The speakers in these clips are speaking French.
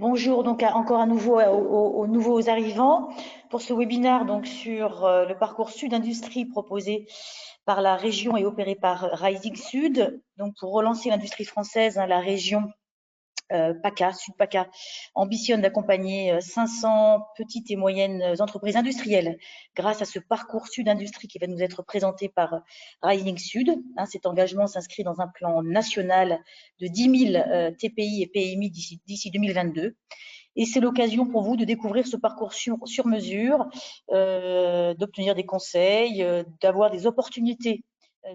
Bonjour donc encore à nouveau aux nouveaux arrivants pour ce webinaire donc sur le parcours Sud Industrie proposé par la région et opéré par Rising Sud. Donc pour relancer l'industrie française, la région PACA, Sud PACA, ambitionne d'accompagner 500 petites et moyennes entreprises industrielles grâce à ce parcours Sud Industrie qui va nous être présenté par Rising Sud. Cet engagement s'inscrit dans un plan national de 10 000 TPI et PMI d'ici 2022. Et c'est l'occasion pour vous de découvrir ce parcours sur mesure, d'obtenir des conseils, d'avoir des opportunités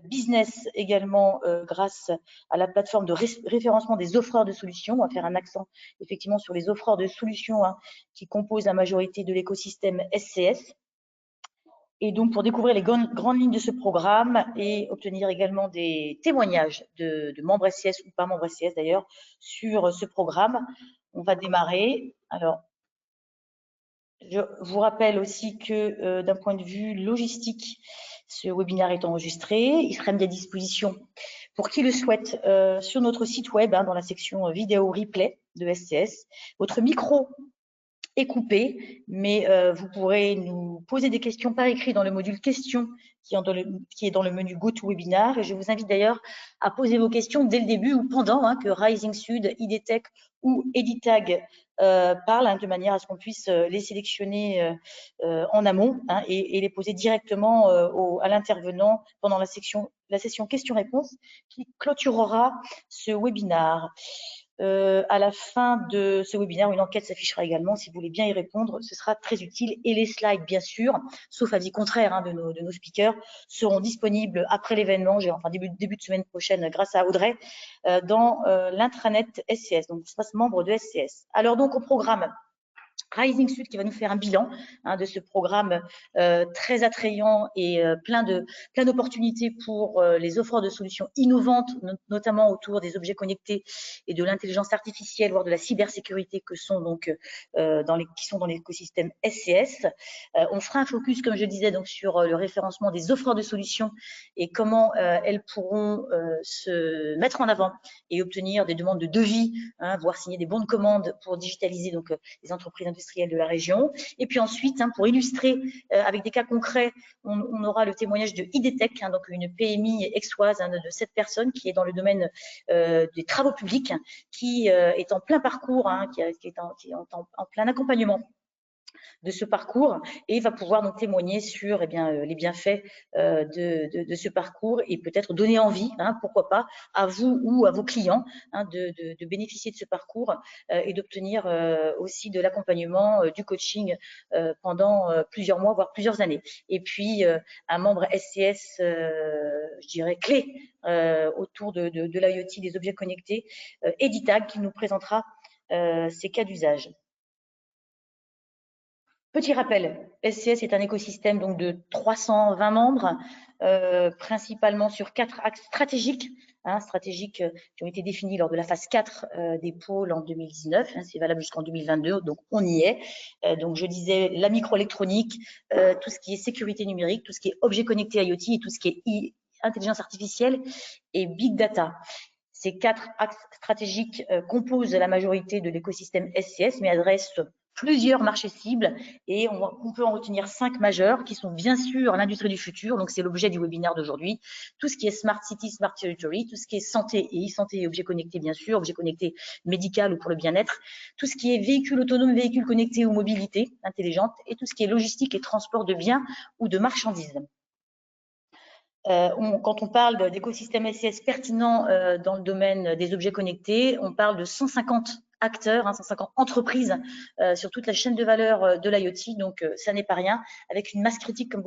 business également grâce à la plateforme de référencement des offreurs de solutions. On va faire un accent effectivement sur les offreurs de solutions qui composent la majorité de l'écosystème SCS. Et donc, pour découvrir les grandes lignes de ce programme et obtenir également des témoignages de membres SCS ou pas membres SCS d'ailleurs sur ce programme, on va démarrer. Alors, je vous rappelle aussi que d'un point de vue logistique, ce webinaire est enregistré. Il sera mis à disposition pour qui le souhaite sur notre site web, dans la section vidéo replay de SCS. Votre micro est coupé, mais vous pourrez nous poser des questions par écrit dans le module questions qui est dans le menu GoToWebinar. Et je vous invite d'ailleurs à poser vos questions dès le début ou pendant que Rising Sud, IDTech ou Editag parlent, de manière à ce qu'on puisse les sélectionner en amont et les poser directement à l'intervenant pendant la session questions-réponses qui clôturera ce webinaire. À la fin de ce webinaire, une enquête s'affichera également. Si vous voulez bien y répondre, ce sera très utile. Et les slides, bien sûr, sauf avis contraire de nos speakers, seront disponibles après l'événement, enfin début de semaine prochaine, grâce à Audrey, dans l'intranet SCS, donc espace membre de SCS. Alors donc, au programme Rising Sud qui va nous faire un bilan de ce programme très attrayant et plein d'opportunités pour les offreurs de solutions innovantes, notamment autour des objets connectés et de l'intelligence artificielle, voire de la cybersécurité qui sont dans l'écosystème SCS. On fera un focus, comme je disais, donc sur le référencement des offreurs de solutions et comment elles pourront se mettre en avant et obtenir des demandes de devis, voire signer des bons de commande pour digitaliser donc les entreprises industrielles de la région. Et puis ensuite, pour illustrer avec des cas concrets, on aura le témoignage de IDTech, donc une PMI aixoise de 7 personnes qui est dans le domaine des travaux publics, qui est en plein parcours, qui est en plein accompagnement de ce parcours et va pouvoir donc témoigner sur les bienfaits de ce parcours et peut-être donner envie, pourquoi pas, à vous ou à vos clients de bénéficier de ce parcours et d'obtenir aussi de l'accompagnement, du coaching pendant plusieurs mois, voire plusieurs années. Et puis, un membre SCS, je dirais, clé autour de l'IoT, des objets connectés, Editag, qui nous présentera ses cas d'usage. Petit rappel, SCS est un écosystème donc de 320 membres, principalement sur 4 axes stratégiques, qui ont été définis lors de la phase 4 des pôles en 2019. C'est valable jusqu'en 2022, donc on y est. Donc je disais la microélectronique, tout ce qui est sécurité numérique, tout ce qui est objets connectés IoT et tout ce qui est intelligence artificielle et big data. Ces 4 axes stratégiques composent la majorité de l'écosystème SCS, mais adressent plusieurs marchés cibles et on peut en retenir 5 majeurs qui sont bien sûr l'industrie du futur, donc c'est l'objet du webinaire d'aujourd'hui, tout ce qui est Smart City, Smart Territory, tout ce qui est santé et e-santé et objets connectés bien sûr, objets connectés médical ou pour le bien-être, tout ce qui est véhicules autonomes, véhicules connectés ou mobilité intelligente et tout ce qui est logistique et transport de biens ou de marchandises. Quand on parle d'écosystème SCS pertinent dans le domaine des objets connectés, on parle de 150 acteurs, 150 entreprises sur toute la chaîne de valeur de l'IoT, donc ça n'est pas rien, avec une masse critique comme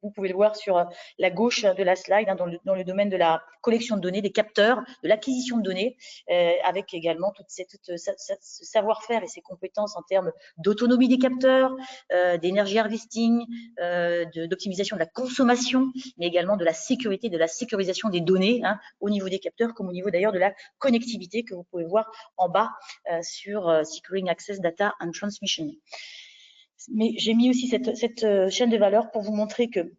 vous pouvez le voir sur la gauche de la slide, dans le domaine de la collection de données, des capteurs, de l'acquisition de données, avec également tout ce savoir-faire et ces compétences en termes d'autonomie des capteurs, d'énergie harvesting, d'optimisation de la consommation, mais également de la sécurité, de la sécurisation des données, au niveau des capteurs, comme au niveau d'ailleurs de la connectivité que vous pouvez voir en bas sur Securing Access Data and Transmission. Mais j'ai mis aussi cette chaîne de valeur pour vous montrer que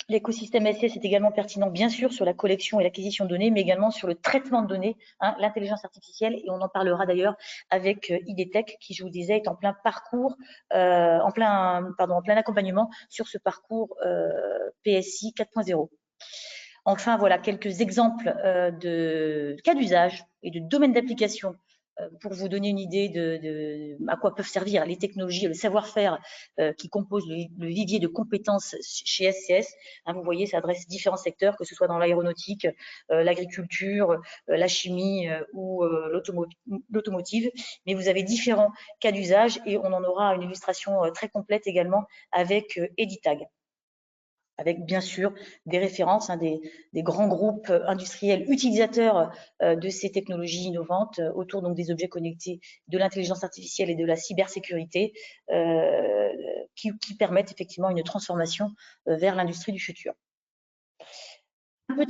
L'écosystème SIS est également pertinent, bien sûr, sur la collection et l'acquisition de données, mais également sur le traitement de données, l'intelligence artificielle, et on en parlera d'ailleurs avec IDTech, qui, je vous disais, est en plein parcours, en plein accompagnement sur ce parcours PSI 4.0. Enfin, voilà quelques exemples de cas d'usage et de domaines d'application pour vous donner une idée de à quoi peuvent servir les technologies, le savoir-faire qui compose le vivier de compétences chez SCS. Vous voyez, ça adresse différents secteurs, que ce soit dans l'aéronautique, l'agriculture, la chimie ou l'automotive. Mais vous avez différents cas d'usage et on en aura une illustration très complète également avec Editag, avec bien sûr des références, des grands groupes industriels utilisateurs de ces technologies innovantes autour donc des objets connectés, de l'intelligence artificielle et de la cybersécurité qui permettent effectivement une transformation vers l'industrie du futur.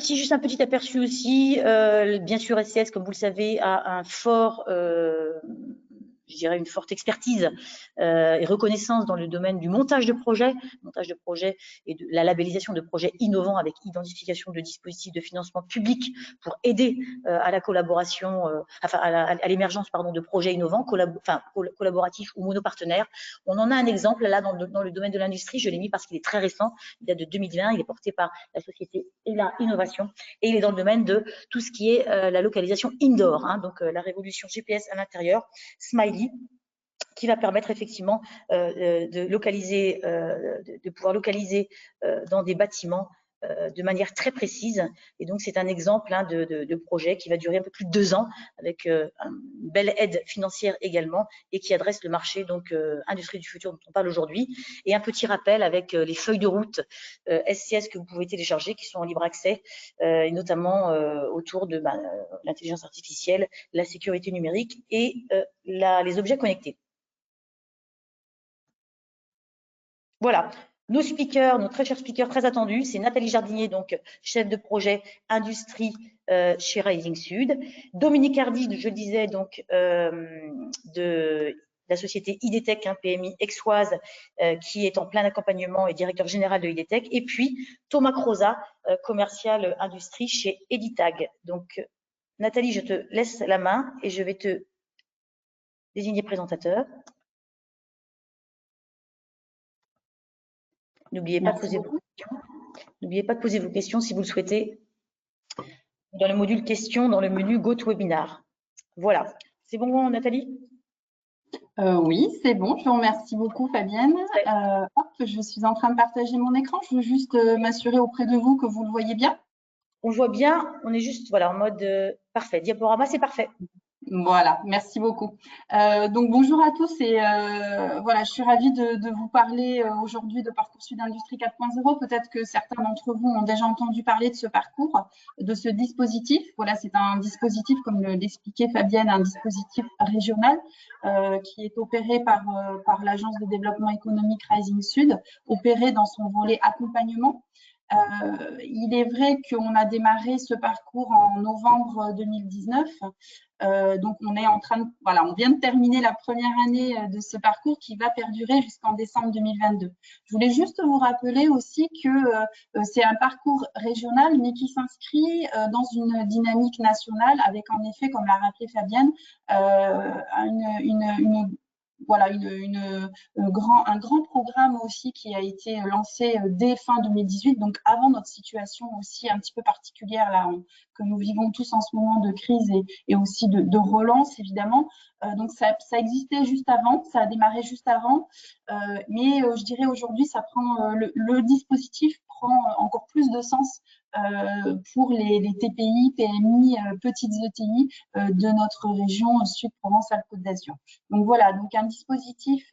Juste un petit aperçu aussi, bien sûr SCS, comme vous le savez, a un fort je dirais une forte expertise et reconnaissance dans le domaine du montage de projets et de la labellisation de projets innovants avec identification de dispositifs de financement public pour aider à la collaboration, à l'émergence de projets innovants, collaboratifs ou monopartenaires. On en a un exemple là dans le domaine de l'industrie, je l'ai mis parce qu'il est très récent, il date de 2020, il est porté par la société ELA Innovation et il est dans le domaine de tout ce qui est la localisation indoor, donc la révolution GPS à l'intérieur, Smiley, qui va permettre effectivement de pouvoir localiser dans des bâtiments de manière très précise. Et donc, c'est un exemple de projet qui va durer un peu plus de 2 ans avec une belle aide financière également et qui adresse le marché donc industrie du futur dont on parle aujourd'hui. Et un petit rappel avec les feuilles de route SCS que vous pouvez télécharger qui sont en libre accès et notamment autour de l'intelligence artificielle, la sécurité numérique et les objets connectés. Voilà, nos speakers, nos très chers speakers très attendus, c'est Nathalie Jardinier, donc chef de projet industrie chez Rising Sud, Dominique Hardy, je le disais, donc de la société IDTech, PMI Aixoise, qui est en plein accompagnement et directeur général de IDTech, et puis Thomas Croza, commercial industrie chez Editag. Donc Nathalie, je te laisse la main et je vais te désigner présentateur. N'oubliez pas de poser vos questions. N'oubliez pas de poser vos questions si vous le souhaitez dans le module questions dans le menu GoToWebinar. Voilà. C'est bon, Nathalie? Oui, c'est bon. Je vous remercie beaucoup, Fabienne. Je suis en train de partager mon écran. Je veux juste m'assurer auprès de vous que vous le voyez bien. On le voit bien. On est juste en mode parfait. Diaporama, c'est parfait. Voilà, merci beaucoup. Donc bonjour à tous et voilà, je suis ravie de vous parler aujourd'hui de Parcoursup d'Industrie 4.0. Peut-être que certains d'entre vous ont déjà entendu parler de ce parcours, de ce dispositif. Voilà, c'est un dispositif, comme l'expliquait Fabienne, un dispositif régional qui est opéré par l'Agence de développement économique Rising Sud, opéré dans son volet accompagnement. Il est vrai qu'on a démarré ce parcours en novembre 2019. Donc, on vient de terminer la première année de ce parcours qui va perdurer jusqu'en décembre 2022. Je voulais juste vous rappeler aussi que c'est un parcours régional, mais qui s'inscrit dans une dynamique nationale avec, en effet, comme l'a rappelé Fabienne, un grand programme aussi qui a été lancé dès fin 2018, donc avant notre situation aussi un petit peu particulière là que nous vivons tous en ce moment de crise et aussi de relance évidemment. Donc ça existait juste avant, ça a démarré juste avant, mais je dirais aujourd'hui ça prend le dispositif prend encore plus de sens pour les TPI, PMI, petites ETI de notre région Sud-Provence-Alpes-Côte d'Azur. Donc voilà, donc un dispositif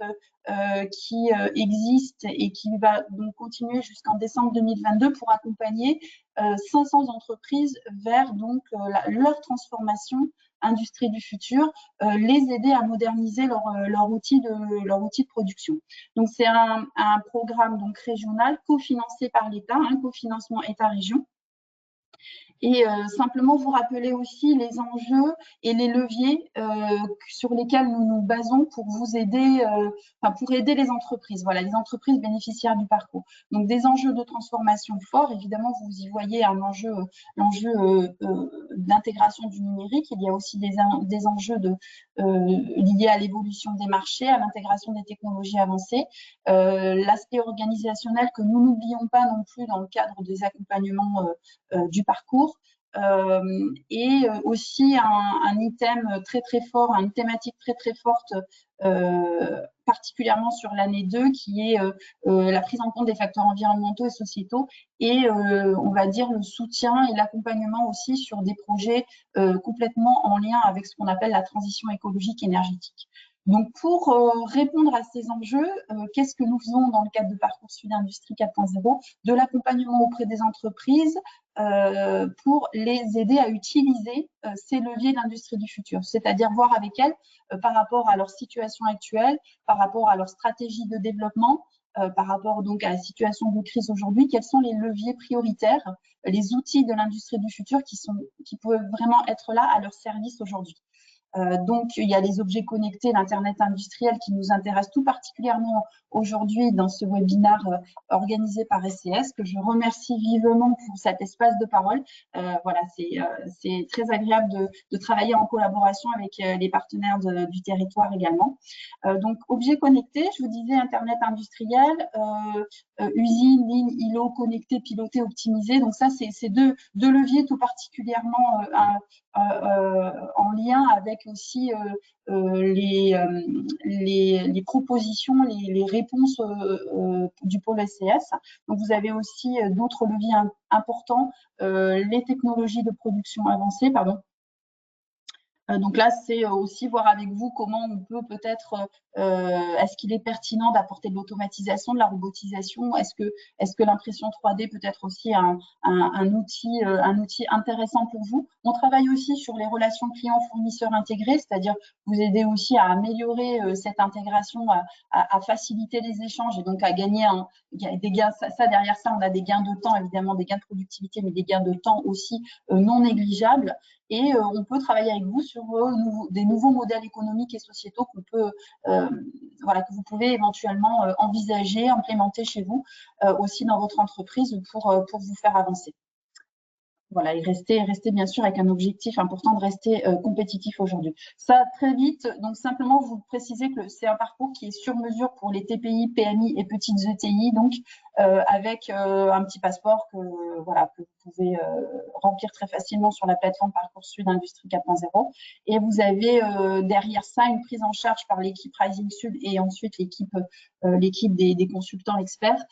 qui existe et qui va donc continuer jusqu'en décembre 2022 pour accompagner 500 entreprises vers donc leur transformation industrie du futur, les aider à moderniser leur outil de production. Donc c'est un programme donc régional cofinancé par l'État, cofinancement État-région. Et simplement vous rappeler aussi les enjeux et les leviers sur lesquels nous nous basons pour vous aider, pour aider les entreprises. Voilà, les entreprises bénéficiaires du parcours. Donc des enjeux de transformation forts. Évidemment, vous y voyez un enjeu, l'enjeu d'intégration du numérique. Il y a aussi des enjeux liés à l'évolution des marchés, à l'intégration des technologies avancées. L'aspect organisationnel que nous n'oublions pas non plus dans le cadre des accompagnements du parcours. Et aussi un item très très fort, une thématique très très forte, particulièrement sur l'année 2, qui est la prise en compte des facteurs environnementaux et sociétaux, et on va dire le soutien et l'accompagnement aussi sur des projets complètement en lien avec ce qu'on appelle la transition écologique énergétique. Donc, pour répondre à ces enjeux, qu'est-ce que nous faisons dans le cadre de Parcoursup Industrie 4.0? De l'accompagnement auprès des entreprises pour les aider à utiliser ces leviers de l'industrie du futur, c'est-à-dire voir avec elles par rapport à leur situation actuelle, par rapport à leur stratégie de développement, par rapport donc à la situation de crise aujourd'hui, quels sont les leviers prioritaires, les outils de l'industrie du futur qui peuvent vraiment être là à leur service aujourd'hui. Donc, il y a les objets connectés, l'Internet industriel qui nous intéresse tout particulièrement aujourd'hui dans ce webinaire organisé par SCS, que je remercie vivement pour cet espace de parole. Voilà, c'est très agréable de travailler en collaboration avec les partenaires du territoire également. Donc, objets connectés, je vous disais Internet industriel, usine, ligne, îlot, connecté, piloté, optimisé. Donc ça, c'est deux leviers tout particulièrement en lien avec aussi les propositions, les réponses du pôle SCS. Donc, vous avez aussi d'autres leviers importants, les technologies de production avancée, pardon. Donc là, c'est aussi voir avec vous comment on peut peut-être, est-ce qu'il est pertinent d'apporter de l'automatisation, de la robotisation? Est-ce que l'impression 3D peut être aussi un outil intéressant pour vous? On travaille aussi sur les relations clients-fournisseurs intégrées, c'est-à-dire vous aider aussi à améliorer cette intégration, à faciliter les échanges et donc à gagner des gains. Ça, derrière ça, on a des gains de temps, évidemment, des gains de productivité, mais des gains de temps aussi non négligeables. Et on peut travailler avec vous sur des nouveaux modèles économiques et sociétaux que vous pouvez éventuellement envisager, implémenter chez vous, aussi dans votre entreprise pour vous faire avancer. Voilà, et rester bien sûr avec un objectif important de rester compétitif aujourd'hui. Ça, très vite, donc simplement vous précisez que c'est un parcours qui est sur mesure pour les TPI, PMI et petites ETI, donc avec un petit passeport que vous pouvez remplir très facilement sur la plateforme Parcoursup Industrie 4.0. Et vous avez derrière ça une prise en charge par l'équipe Rising Sud et ensuite l'équipe des consultants experts,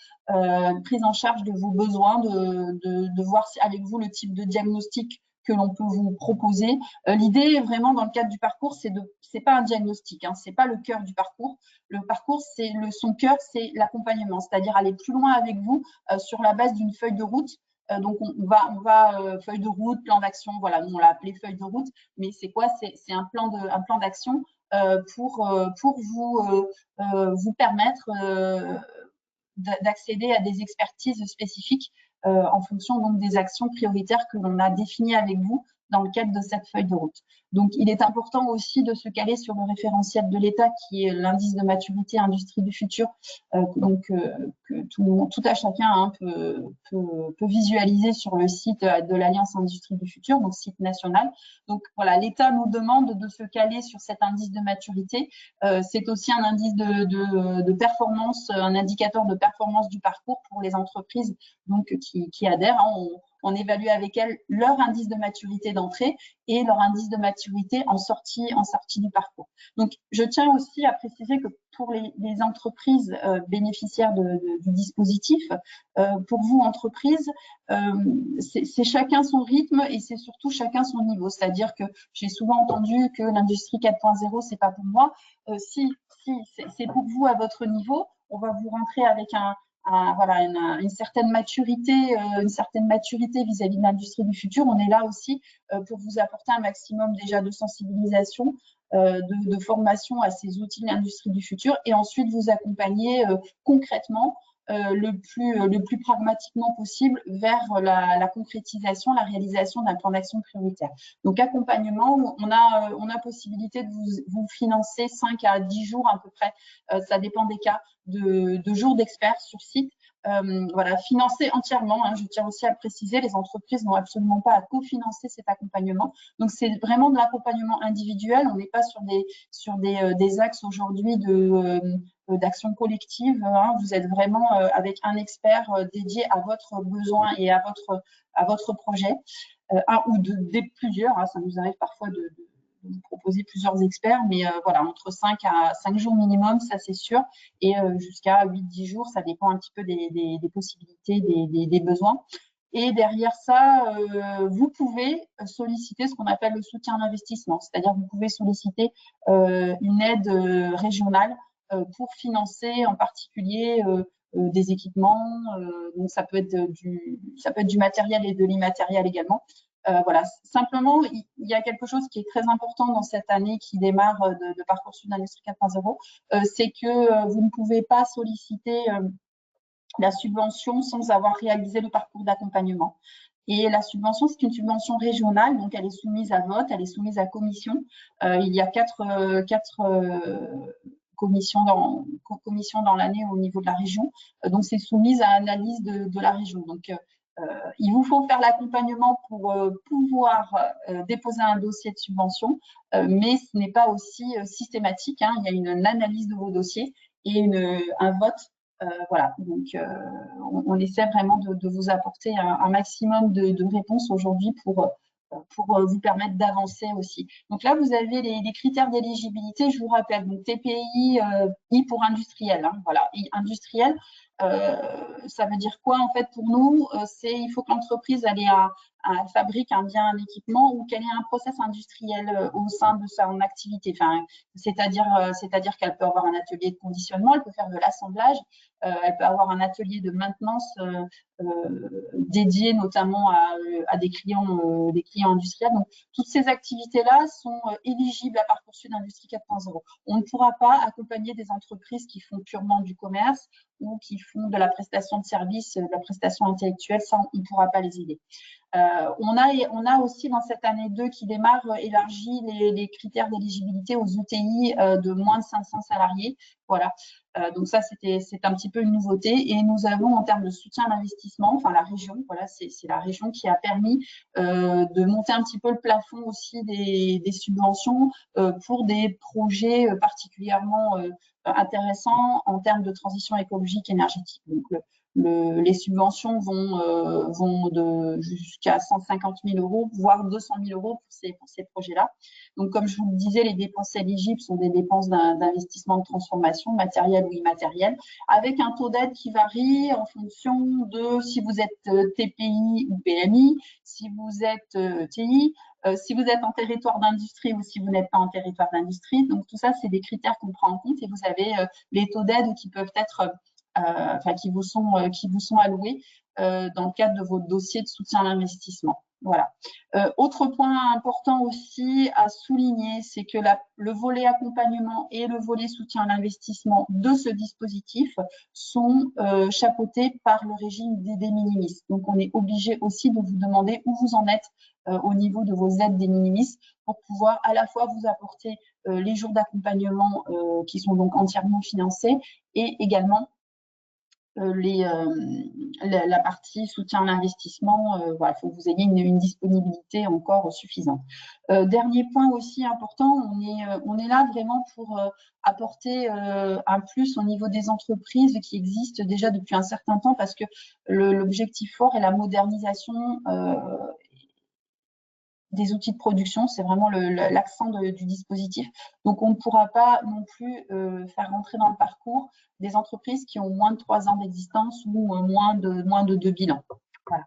prise en charge de vos besoins, de voir avec vous le type de diagnostic que l'on peut vous proposer. L'idée vraiment dans le cadre du parcours, c'est pas un diagnostic, hein, c'est pas le cœur du parcours. Le parcours, son cœur, c'est l'accompagnement, c'est-à-dire aller plus loin avec vous sur la base d'une feuille de route. Donc on va feuille de route, plan d'action, voilà, on l'a appelé feuille de route, mais c'est quoi? C'est un plan d'action pour vous permettre d'accéder à des expertises spécifiques en fonction donc des actions prioritaires que l'on a définies avec vous dans le cadre de cette feuille de route. Donc, il est important aussi de se caler sur le référentiel de l'État qui est l'indice de maturité industrie du futur, que tout à chacun peut visualiser sur le site de l'Alliance Industrie du futur, donc site national. Donc, voilà, l'État nous demande de se caler sur cet indice de maturité. C'est aussi un indice de performance, un indicateur de performance du parcours pour les entreprises donc, qui adhèrent. Hein. On évalue avec elles leur indice de maturité d'entrée et leur indice de maturité en sortie du parcours. Donc, je tiens aussi à préciser que pour les entreprises bénéficiaires du dispositif, pour vous, entreprises, c'est chacun son rythme et c'est surtout chacun son niveau. C'est-à-dire que j'ai souvent entendu que l'industrie 4.0, c'est pas pour moi. Si c'est pour vous à votre niveau, on va vous rentrer avec une certaine maturité vis-à-vis de l'industrie du futur. On est là aussi pour vous apporter un maximum déjà de sensibilisation, de formation à ces outils de l'industrie du futur et ensuite vous accompagner concrètement le plus pragmatiquement possible vers la concrétisation, la réalisation d'un plan d'action prioritaire. Donc, accompagnement, on a possibilité de vous financer 5 à 10 jours à peu près, ça dépend des cas, de jours d'experts sur site. Voilà, financer entièrement, hein, je tiens aussi à le préciser, les entreprises n'ont absolument pas à cofinancer cet accompagnement. Donc, c'est vraiment de l'accompagnement individuel. On n'est pas sur des axes aujourd'hui d'action collective. Hein. Vous êtes vraiment avec un expert dédié à votre besoin et à votre projet, un ou plusieurs. Hein, ça nous arrive parfois de vous proposer plusieurs experts, mais voilà, entre 5 jours minimum, ça c'est sûr, et jusqu'à 8-10 jours, ça dépend un petit peu des possibilités, des besoins. Et derrière ça, vous pouvez solliciter ce qu'on appelle le soutien à l'investissement, c'est-à-dire vous pouvez solliciter une aide régionale pour financer en particulier des équipements, donc ça peut être du matériel et de l'immatériel également. Voilà, simplement, il y a quelque chose qui est très important dans cette année qui démarre de Parcoursup d'Industrie 4.0, c'est que vous ne pouvez pas solliciter la subvention sans avoir réalisé le parcours d'accompagnement. Et la subvention, c'est une subvention régionale, donc elle est soumise à vote, elle est soumise à commission. Il y a quatre commissions dans l'année au niveau de la région. Donc, c'est soumise à analyse de la région. Donc, il vous faut faire l'accompagnement pour pouvoir déposer un dossier de subvention, mais ce n'est pas aussi systématique. Hein. Il y a une analyse de vos dossiers et un vote. Voilà, donc on essaie vraiment de vous apporter un maximum de réponses aujourd'hui pour vous permettre d'avancer aussi. Donc là, vous avez les critères d'éligibilité, je vous rappelle, donc TPI, I pour industriel, hein, voilà, I industriel, ça veut dire quoi en fait pour nous? Il faut que l'entreprise elle fabrique un bien, un équipement ou qu'elle ait un process industriel au sein de son activité. Enfin, c'est-à-dire qu'elle peut avoir un atelier de conditionnement, elle peut faire de l'assemblage, elle peut avoir un atelier de maintenance dédié notamment à des clients industriels. Donc, toutes ces activités-là sont éligibles à Parcoursup d'Industrie 4.0. On ne pourra pas accompagner des entreprises qui font purement du commerce ou qui font de la prestation de services, de la prestation intellectuelle, ça, on ne pourra pas les aider. On a aussi dans cette année 2 qui démarre élargi les critères d'éligibilité aux ETI de moins de 500 salariés. Voilà. Donc ça, c'est un petit peu une nouveauté. Et nous avons en termes de soutien à l'investissement, enfin la région, voilà, c'est la région qui a permis de monter un petit peu le plafond aussi des subventions pour des projets particulièrement intéressants en termes de transition écologique énergétique. Donc les subventions vont jusqu'à 150 000 euros, voire 200 000 euros pour ces projets-là. Donc, comme je vous le disais, les dépenses éligibles sont des dépenses d'investissement de transformation, matérielle ou immatérielle, avec un taux d'aide qui varie en fonction de si vous êtes TPI ou PMI, si vous êtes TI, si vous êtes en territoire d'industrie ou si vous n'êtes pas en territoire d'industrie. Donc, tout ça, c'est des critères qu'on prend en compte et vous avez les taux d'aide qui peuvent être qui vous sont alloués dans le cadre de votre dossier de soutien à l'investissement. Voilà. Autre point important aussi à souligner, c'est que le volet accompagnement et le volet soutien à l'investissement de ce dispositif sont chapeautés par le régime des de minimis. Donc, on est obligé aussi de vous demander où vous en êtes au niveau de vos aides de minimis pour pouvoir à la fois vous apporter les jours d'accompagnement qui sont donc entièrement financés et également la partie soutien à l'investissement, voilà, il faut que vous ayez une disponibilité encore suffisante. Dernier point aussi important, on est là vraiment pour apporter un plus au niveau des entreprises qui existent déjà depuis un certain temps parce que l'objectif fort est la modernisation des outils de production, c'est vraiment l'accent du dispositif. Donc, on ne pourra pas non plus faire rentrer dans le parcours des entreprises qui ont moins de 3 ans d'existence ou moins de 2 bilans. Voilà.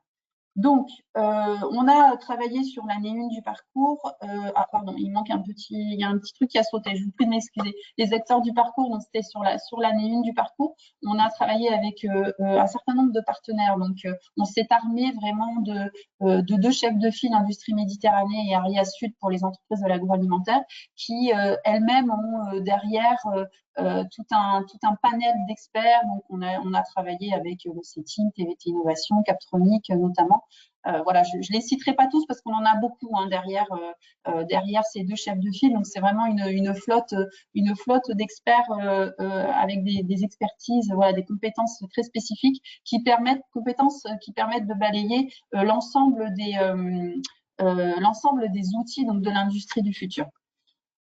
Donc, on a travaillé sur l'année 1 du parcours. Ah, pardon, il y a un petit truc qui a sauté. Je vous prie de m'excuser. Les acteurs du parcours, donc c'était sur l'année 1 du parcours. On a travaillé avec un certain nombre de partenaires. Donc, on s'est armé vraiment de 2 chefs de file Industrie Méditerranée et Aria Sud pour les entreprises de l'agroalimentaire qui elles-mêmes ont derrière tout un panel d'experts. Donc, on a travaillé avec le CETIM, TVT Innovation, Captronic notamment. Voilà, je ne les citerai pas tous parce qu'on en a beaucoup hein, derrière ces deux chefs de file. Donc, c'est vraiment une flotte d'experts avec des expertises, voilà, des compétences très spécifiques qui permettent de balayer l'ensemble des outils donc, de l'industrie du futur.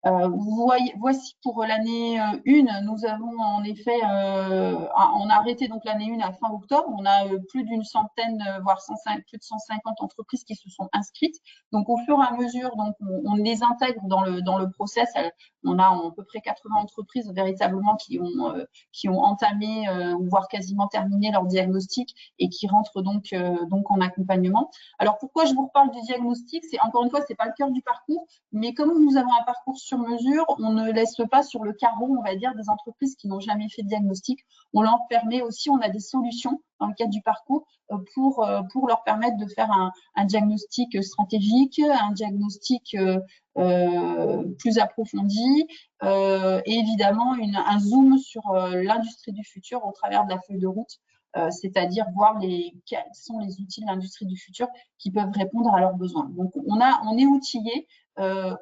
Voici pour l'année 1, nous avons en effet, on a arrêté donc l'année 1 à fin octobre, on a plus d'une centaine, voire plus de 150 entreprises qui se sont inscrites. Donc au fur et à mesure, donc on les intègre dans le process. On a à peu près 80 entreprises véritablement qui ont entamé voire quasiment terminé leur diagnostic et qui rentrent donc en accompagnement. Alors pourquoi je vous reparle du diagnostic? C'est encore une fois, c'est pas le cœur du parcours, mais comme nous avons un parcours sur mesure, on ne laisse pas sur le carreau, on va dire, des entreprises qui n'ont jamais fait de diagnostic. On leur permet aussi, on a des solutions dans le cadre du parcours pour leur permettre de faire un diagnostic stratégique, un diagnostic plus approfondi et évidemment un zoom sur l'industrie du futur au travers de la feuille de route. C'est-à-dire voir quels sont les outils de l'industrie du futur qui peuvent répondre à leurs besoins. Donc, on est outillé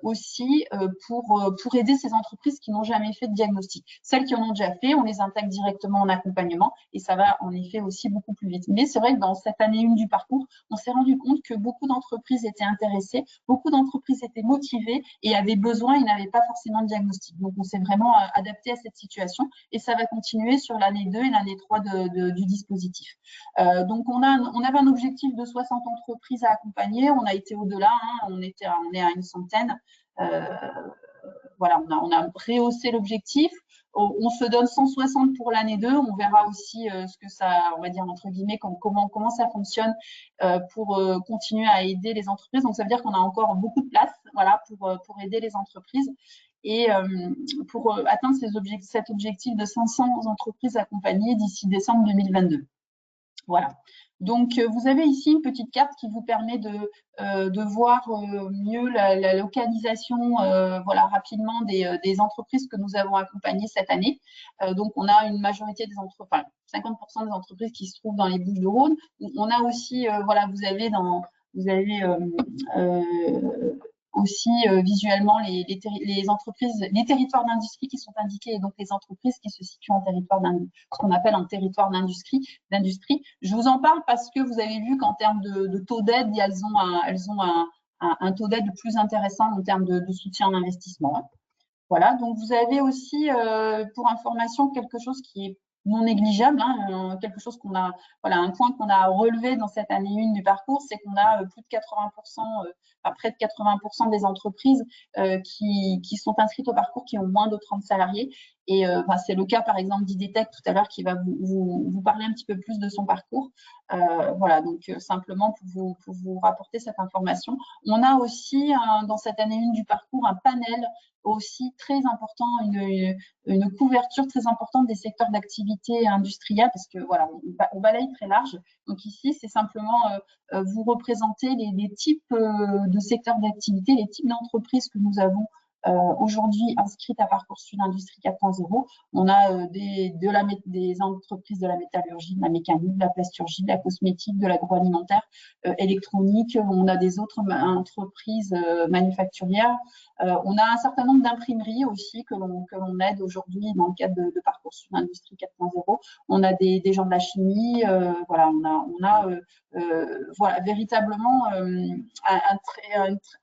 aussi pour aider ces entreprises qui n'ont jamais fait de diagnostic. Celles qui en ont déjà fait, on les intègre directement en accompagnement et ça va en effet aussi beaucoup plus vite. Mais c'est vrai que dans cette année 1 du parcours, on s'est rendu compte que beaucoup d'entreprises étaient intéressées, beaucoup d'entreprises étaient motivées et avaient besoin et n'avaient pas forcément de diagnostic. Donc, on s'est vraiment adapté à cette situation et ça va continuer sur l'année 2 et l'année 3 du dispositif. Donc, on avait un objectif de 60 entreprises à accompagner. On a été au-delà, hein, on est à une centaine. Voilà, on a rehaussé l'objectif. On se donne 160 pour l'année 2. On verra aussi ce que ça, on va dire entre guillemets, comment ça fonctionne pour continuer à aider les entreprises. Donc, ça veut dire qu'on a encore beaucoup de place, voilà, pour aider les entreprises et pour atteindre cet objectif de 500 entreprises accompagnées d'ici décembre 2022. Voilà. Donc, vous avez ici une petite carte qui vous permet de voir mieux la localisation voilà, rapidement des entreprises que nous avons accompagnées cette année. Donc, on a une majorité des entreprises, enfin, 50% des entreprises qui se trouvent dans les Bouches-du-Rhône. On a aussi, voilà, vous avez aussi visuellement les entreprises, les territoires d'industrie qui sont indiqués et donc les entreprises qui se situent en territoire ce qu'on appelle un territoire d'industrie. Je vous en parle parce que vous avez vu qu'en termes de taux d'aide, elles ont un taux d'aide plus intéressant en termes de soutien à l'investissement. Voilà, donc vous avez aussi, pour information, quelque chose qui est non négligeable, hein, quelque chose voilà, un point qu'on a relevé dans cette année 1 du parcours, c'est qu'on a plus de 80%, près de 80% des entreprises qui sont inscrites au parcours qui ont moins de 30 salariés. Et c'est le cas, par exemple, d'IDTech tout à l'heure qui va vous parler un petit peu plus de son parcours. Voilà, donc simplement pour vous rapporter cette information. On a aussi, dans cette année 1 du parcours, un panel aussi très important, une couverture très importante des secteurs d'activité industrielle parce que voilà, on balaye très large. Donc ici, c'est simplement vous représenter les types de secteurs d'activité, les types d'entreprises que nous avons aujourd'hui inscrites à Parcoursup Industrie 4.0. On a des entreprises de la métallurgie, de la mécanique, de la plasturgie, de la cosmétique, de l'agroalimentaire, électronique. On a des autres entreprises manufacturières. On a un certain nombre d'imprimeries aussi que l'on aide aujourd'hui dans le cadre de Parcoursup Industrie 4.0. On a des gens de la chimie. Voilà, voilà, véritablement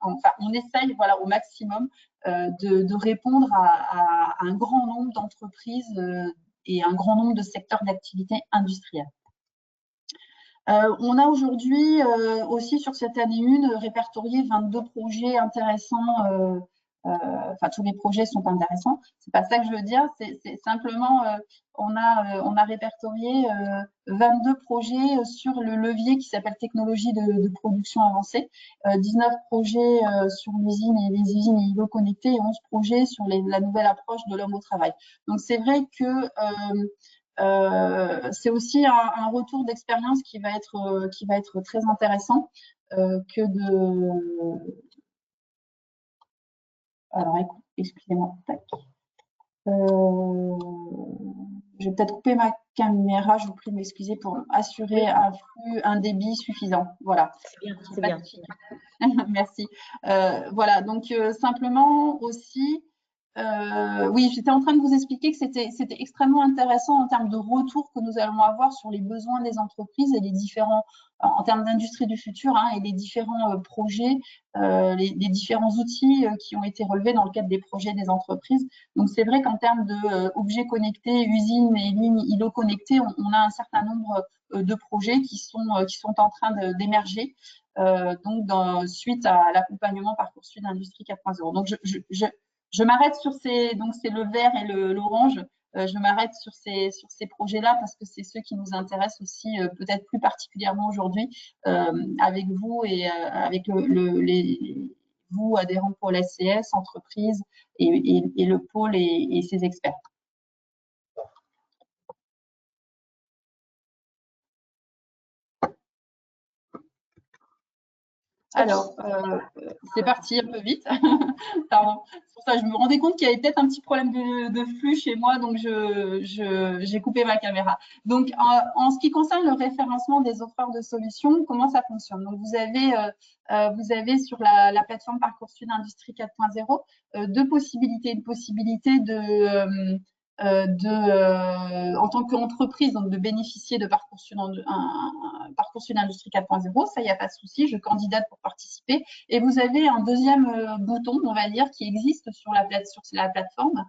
enfin, on essaye voilà, au maximum de répondre à un grand nombre d'entreprises et un grand nombre de secteurs d'activité industrielle. On a aujourd'hui aussi sur cette année 1 répertorié 22 projets intéressants. Enfin, tous les projets sont intéressants. C'est pas ça que je veux dire. C'est simplement, on a répertorié 22 projets sur le levier qui s'appelle technologie de production avancée, 19 projets sur l'usine et les usines et îlots connectés et 11 projets sur la nouvelle approche de l'homme au travail. Donc, c'est vrai que c'est aussi un retour d'expérience qui va être très intéressant que de... Alors, excusez-moi. Je vais peut-être couper ma caméra, je vous prie de m'excuser pour assurer un débit suffisant. Voilà. C'est bien, c'est bien. Merci. Voilà, donc simplement aussi, oui, j'étais en train de vous expliquer que c'était extrêmement intéressant en termes de retour que nous allons avoir sur les besoins des entreprises et les différents, en termes d'industrie du futur, hein, et les différents projets, les différents outils qui ont été relevés dans le cadre des projets des entreprises. Donc c'est vrai qu'en termes d'objets connectés, usines et lignes îlots connectés, on a un certain nombre de projets qui sont en train d'émerger. Donc suite à l'accompagnement Parcoursup d'Industrie 4.0. Donc je m'arrête sur ces, donc c'est le vert et l'orange. Je m'arrête sur ces projets-là parce que c'est ceux qui nous intéressent aussi peut-être plus particulièrement aujourd'hui avec vous et avec vous, adhérents pour l'SCS, entreprises et le pôle et ses experts. Alors, c'est parti un peu vite. Pardon. C'est pour ça que je me rendais compte qu'il y avait peut-être un petit problème de flux chez moi, donc j'ai coupé ma caméra. Donc, en ce qui concerne le référencement des offreurs de solutions, comment ça fonctionne? Donc, vous avez sur la plateforme Parcoursup d'Industrie 4.0 deux possibilités. Une possibilité en tant qu'entreprise, donc de bénéficier de Parcoursup d'Industrie 4.0, ça, il n'y a pas de souci, je candidate pour participer. Et vous avez un deuxième bouton, on va dire, qui existe sur la plateforme,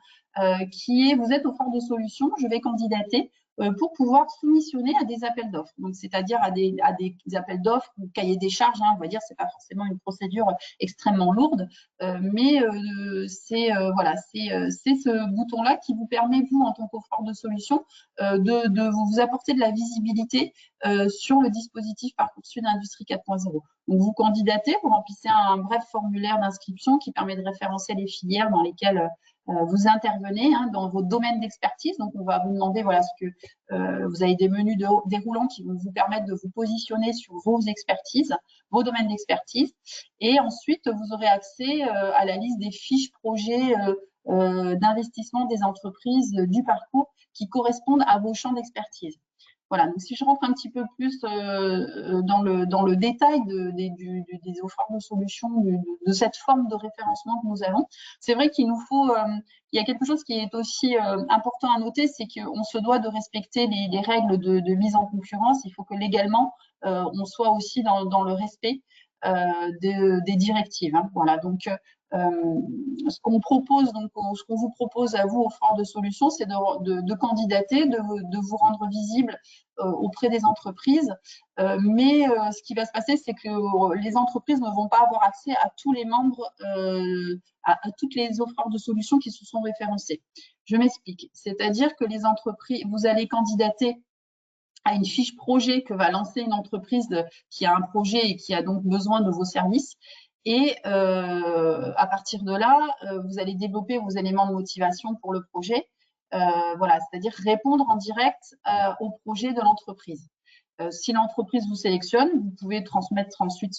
qui est, vous êtes offreur de solutions, je vais candidater pour pouvoir soumissionner à des appels d'offres. Donc, c'est-à-dire à des appels d'offres ou cahier des charges, hein, on va dire, c'est pas forcément une procédure extrêmement lourde, mais voilà, c'est ce bouton-là qui vous permet, vous, en tant qu'offreur de solutions, de vous apporter de la visibilité sur le dispositif Parcoursup d'Industrie 4.0. Donc, vous candidatez, vous remplissez un bref formulaire d'inscription qui permet de référencer les filières dans lesquelles vous intervenez, hein, dans vos domaines d'expertise. Donc, on va vous demander, voilà, ce que vous avez des menus déroulants qui vont vous permettre de vous positionner sur vos expertises, vos domaines d'expertise. Et ensuite, vous aurez accès à la liste des fiches projets d'investissement des entreprises du parcours qui correspondent à vos champs d'expertise. Voilà, donc si je rentre un petit peu plus dans le détail des offres de solutions, de cette forme de référencement que nous avons, c'est vrai qu'il nous faut, il y a quelque chose qui est aussi important à noter, c'est qu'on se doit de respecter les règles de mise en concurrence. Il faut que légalement, on soit aussi dans le respect des directives. Hein. Voilà, donc ce qu'on propose, donc ce qu'on vous propose à vous, offreurs de solutions, c'est de candidater, de vous rendre visible auprès des entreprises. Mais ce qui va se passer, c'est que les entreprises ne vont pas avoir accès à tous les membres, à toutes les offreurs de solutions qui se sont référencées. Je m'explique. C'est-à-dire que les entreprises, vous allez candidater à une fiche projet que va lancer une entreprise qui a un projet et qui a donc besoin de vos services. Et à partir de là, vous allez développer vos éléments de motivation pour le projet. Voilà, c'est-à-dire répondre en direct au projet de l'entreprise. Si l'entreprise vous sélectionne, vous pouvez transmettre ensuite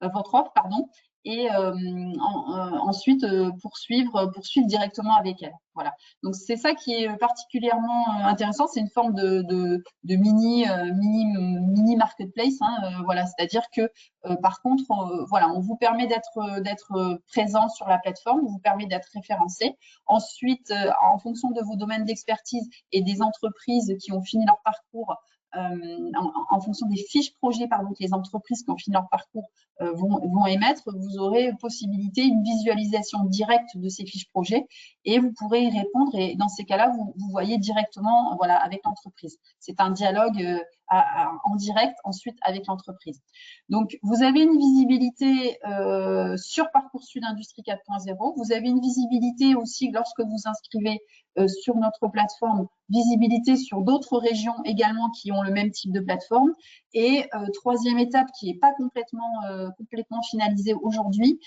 votre offre, pardon, et ensuite poursuivre directement avec elle. Voilà. Donc c'est ça qui est particulièrement intéressant. C'est une forme de mini marketplace. Hein, voilà, c'est-à-dire que par contre, voilà, on vous permet d'être présent sur la plateforme, on vous permet d'être référencé. Ensuite, en fonction de vos domaines d'expertise et des entreprises qui ont fini leur parcours, en fonction des fiches projets que les entreprises qui ont fini leur parcours vont émettre, vous aurez possibilité, une visualisation directe de ces fiches projets et vous pourrez y répondre. Et dans ces cas-là, vous voyez directement, voilà, avec l'entreprise. C'est un dialogue en direct ensuite avec l'entreprise. Donc, vous avez une visibilité sur Parcoursup d'Industrie 4.0. Vous avez une visibilité aussi lorsque vous inscrivez sur notre plateforme, visibilité sur d'autres régions également qui ont le même type de plateforme. Et troisième étape qui n'est pas complètement finalisée aujourd'hui,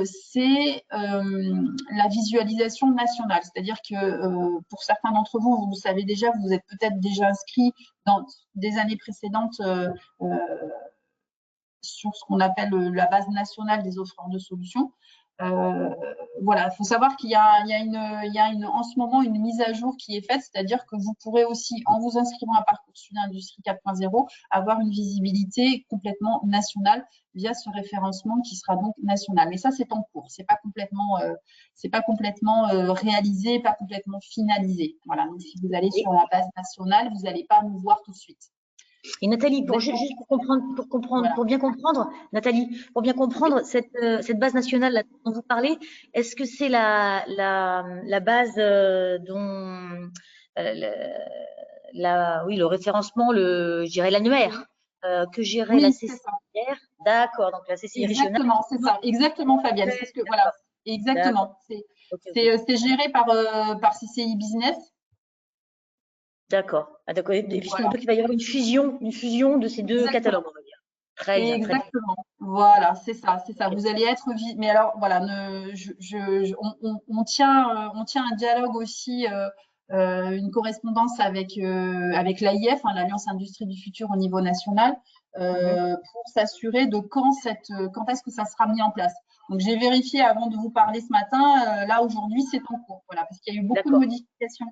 c'est la visualisation nationale. C'est-à-dire que pour certains d'entre vous, vous savez déjà, vous êtes peut-être déjà inscrits dans des années précédentes sur ce qu'on appelle la base nationale des offreurs de solutions. Voilà, il faut savoir qu'il y a en ce moment une mise à jour qui est faite, c'est-à-dire que vous pourrez aussi, en vous inscrivant à Parcoursup Industrie 4.0, avoir une visibilité complètement nationale via ce référencement qui sera donc national. Mais ça, c'est en cours, c'est pas complètement réalisé, pas complètement finalisé. Voilà, donc si vous allez sur la base nationale, vous n'allez pas nous voir tout de suite. Et Nathalie, juste pour bien comprendre, Nathalie, pour bien comprendre cette base nationale là, dont vous parlez, est-ce que c'est la base dont oui, le référencement, je dirais l'annuaire que gérait la CCIR? D'accord, donc la CCI régionale. Exactement, c'est ça, exactement, Fabienne. C'est ce que voilà, exactement. C'est géré par CCI Business. D'accord. Ah, d'accord. Et donc, il va y avoir une fusion de ces deux catalogues, on va dire. Très bien. Exactement. Voilà, c'est ça, c'est ça. Vous allez être mais alors voilà, on tient un dialogue aussi, une correspondance avec l'AIF, hein, l'Alliance Industrie du Futur au niveau national, pour s'assurer de quand est-ce que ça sera mis en place. Donc j'ai vérifié avant de vous parler ce matin. Là aujourd'hui, c'est en cours. Voilà, parce qu'il y a eu beaucoup de modifications.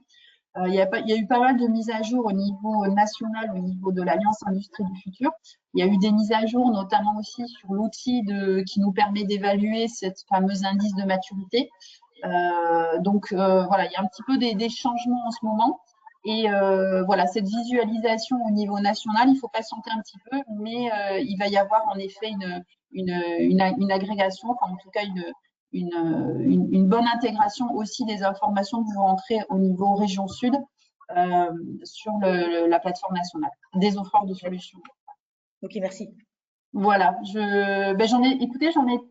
Il y a eu pas mal de mises à jour au niveau national, au niveau de l'Alliance Industrie du Futur. Il y a eu des mises à jour, notamment aussi sur l'outil qui nous permet d'évaluer cette fameuse indice de maturité. Donc, voilà, il y a un petit peu des changements en ce moment. Et voilà, cette visualisation au niveau national, il faut patienter un petit peu, mais il va y avoir en effet une agrégation, enfin en tout cas une bonne intégration aussi des informations que vous rentrez au niveau région sud sur la plateforme nationale des offreurs de solutions. Ok, merci. Voilà, j'en ai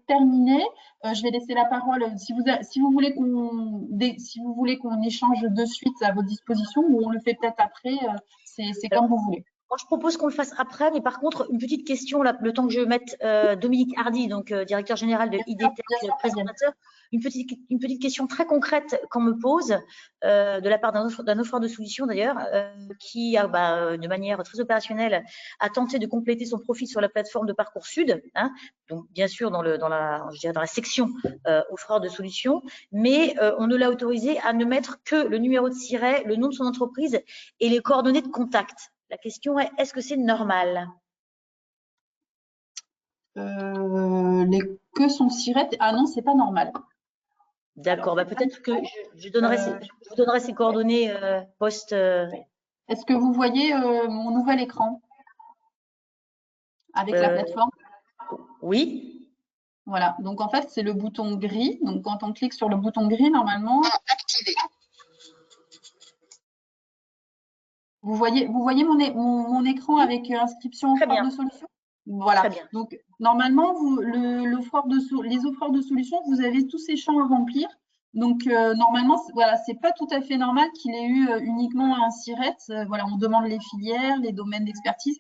terminé. Je vais laisser la parole. Si vous voulez qu'on échange de suite à votre disposition, ou on le fait peut-être après, c'est comme vous voulez. Moi, je propose qu'on le fasse après, mais par contre, une petite question, là, le temps que je mette Dominique Hardy, donc directeur général de IDTech, présentateur, une petite question très concrète qu'on me pose de la part d'un offreur de solutions d'ailleurs, qui a, de manière très opérationnelle, a tenté de compléter son profil sur la plateforme de Parcoursup, hein, donc bien sûr dans la section offreur de solutions, mais on ne l'a autorisé à ne mettre que le numéro de siret, le nom de son entreprise et les coordonnées de contact. La question est, est-ce que c'est normal? Que son siret? Ah non, c'est pas normal. D'accord, peut-être que je vous donnerai ses coordonnées post. Est-ce que vous voyez mon nouvel écran avec la plateforme? Oui. Voilà, donc en fait, c'est le bouton gris. Donc quand on clique sur le bouton gris, normalement, activé. Vous voyez mon écran avec inscription offreur de solutions? Voilà. Donc normalement, les offreurs de solutions, vous avez tous ces champs à remplir. Donc normalement, voilà, c'est pas tout à fait normal qu'il ait eu uniquement un siret. Voilà, on demande les filières, les domaines d'expertise.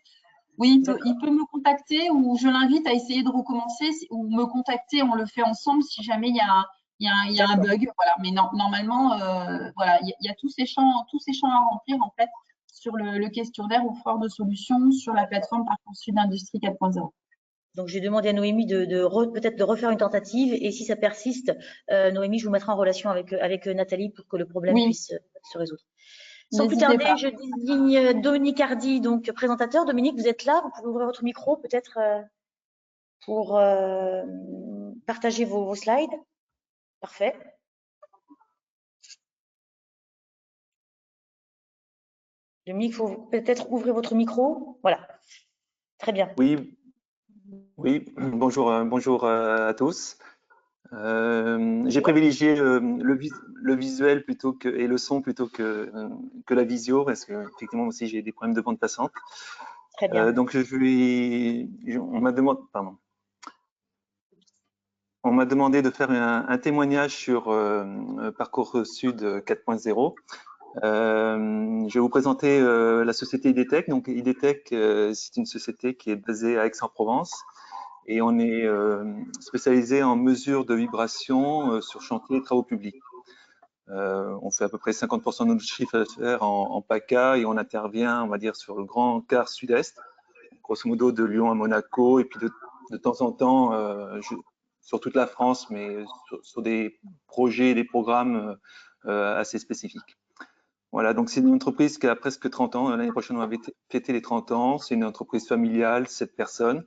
Oui, il peut me contacter, ou je l'invite à essayer de recommencer, ou me contacter, on le fait ensemble si jamais il y a un bug. Voilà. Mais normalement, voilà, il y a tous ces champs à remplir en fait sur le questionnaire offreur de solutions sur la plateforme Parcoursup Industrie 4.0. Donc, j'ai demandé à Noémie peut-être de refaire une tentative, et si ça persiste, Noémie, je vous mettrai en relation avec Nathalie pour que le problème puisse se résoudre. Sans plus tarder, je désigne Dominique Hardy, donc présentateur. Dominique, vous êtes là, vous pouvez ouvrir votre micro peut-être pour partager vos slides. Parfait. Dominique, il faut peut-être ouvrir votre micro. Voilà. Très bien. Oui, bonjour à tous. J'ai privilégié le visuel et le son plutôt que la visio, parce que effectivement aussi j'ai des problèmes de bande passante. Très bien. Donc on m'a demandé de faire un témoignage sur Parcoursup 4.0. Je vais vous présenter la société IDTech. Donc IDTech, c'est une société qui est basée à Aix-en-Provence, et on est spécialisé en mesures de vibration sur chantier et travaux publics. On fait à peu près 50% de notre chiffre d'affaires en PACA, et on intervient, on va dire, sur le grand quart sud-est, grosso modo de Lyon à Monaco, et puis de temps en temps, sur toute la France, mais sur des projets, des programmes assez spécifiques. Voilà, donc c'est une entreprise qui a presque 30 ans. L'année prochaine, on va fêter les 30 ans. C'est une entreprise familiale, 7 personnes.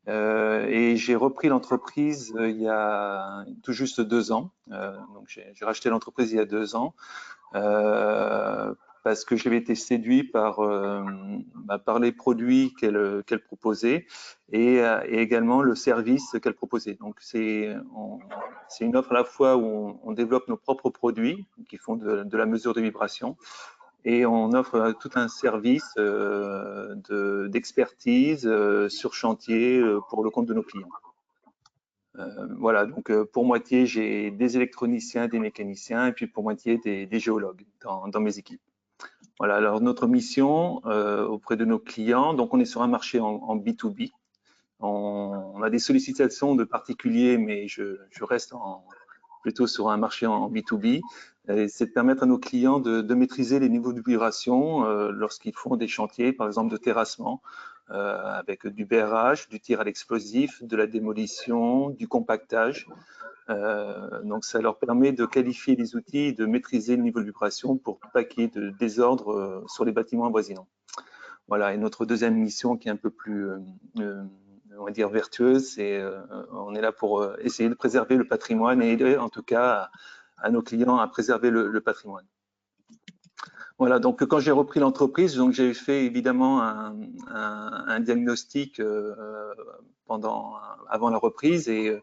Et j'ai repris l'entreprise il y a tout juste 2 ans. Donc j'ai racheté l'entreprise il y a 2 ans parce que j'avais été séduit par les produits qu'elle proposait et également le service qu'elle proposait. Donc c'est une offre à la fois où on développe nos propres produits qui font de la mesure de vibration, et on offre tout un service d'expertise sur chantier pour le compte de nos clients. Voilà, donc pour moitié, j'ai des électroniciens, des mécaniciens, et puis pour moitié, des géologues dans mes équipes. Voilà, alors notre mission auprès de nos clients, donc on est sur un marché en B2B. On a des sollicitations de particuliers, mais je reste plutôt sur un marché en B2B. C'est de permettre à nos clients de maîtriser les niveaux de vibration lorsqu'ils font des chantiers, par exemple de terrassement, avec du BRH, du tir à l'explosif, de la démolition, du compactage. Donc ça leur permet de qualifier les outils et de maîtriser le niveau de vibration pour pas qu'il y ait de désordre sur les bâtiments avoisinants. Voilà, et notre deuxième mission qui est un peu plus, on va dire, vertueuse, c'est on est là pour essayer de préserver le patrimoine et aider en tout cas à nos clients à préserver le patrimoine. Voilà, donc quand j'ai repris l'entreprise, donc j'ai fait évidemment un diagnostic avant la reprise, et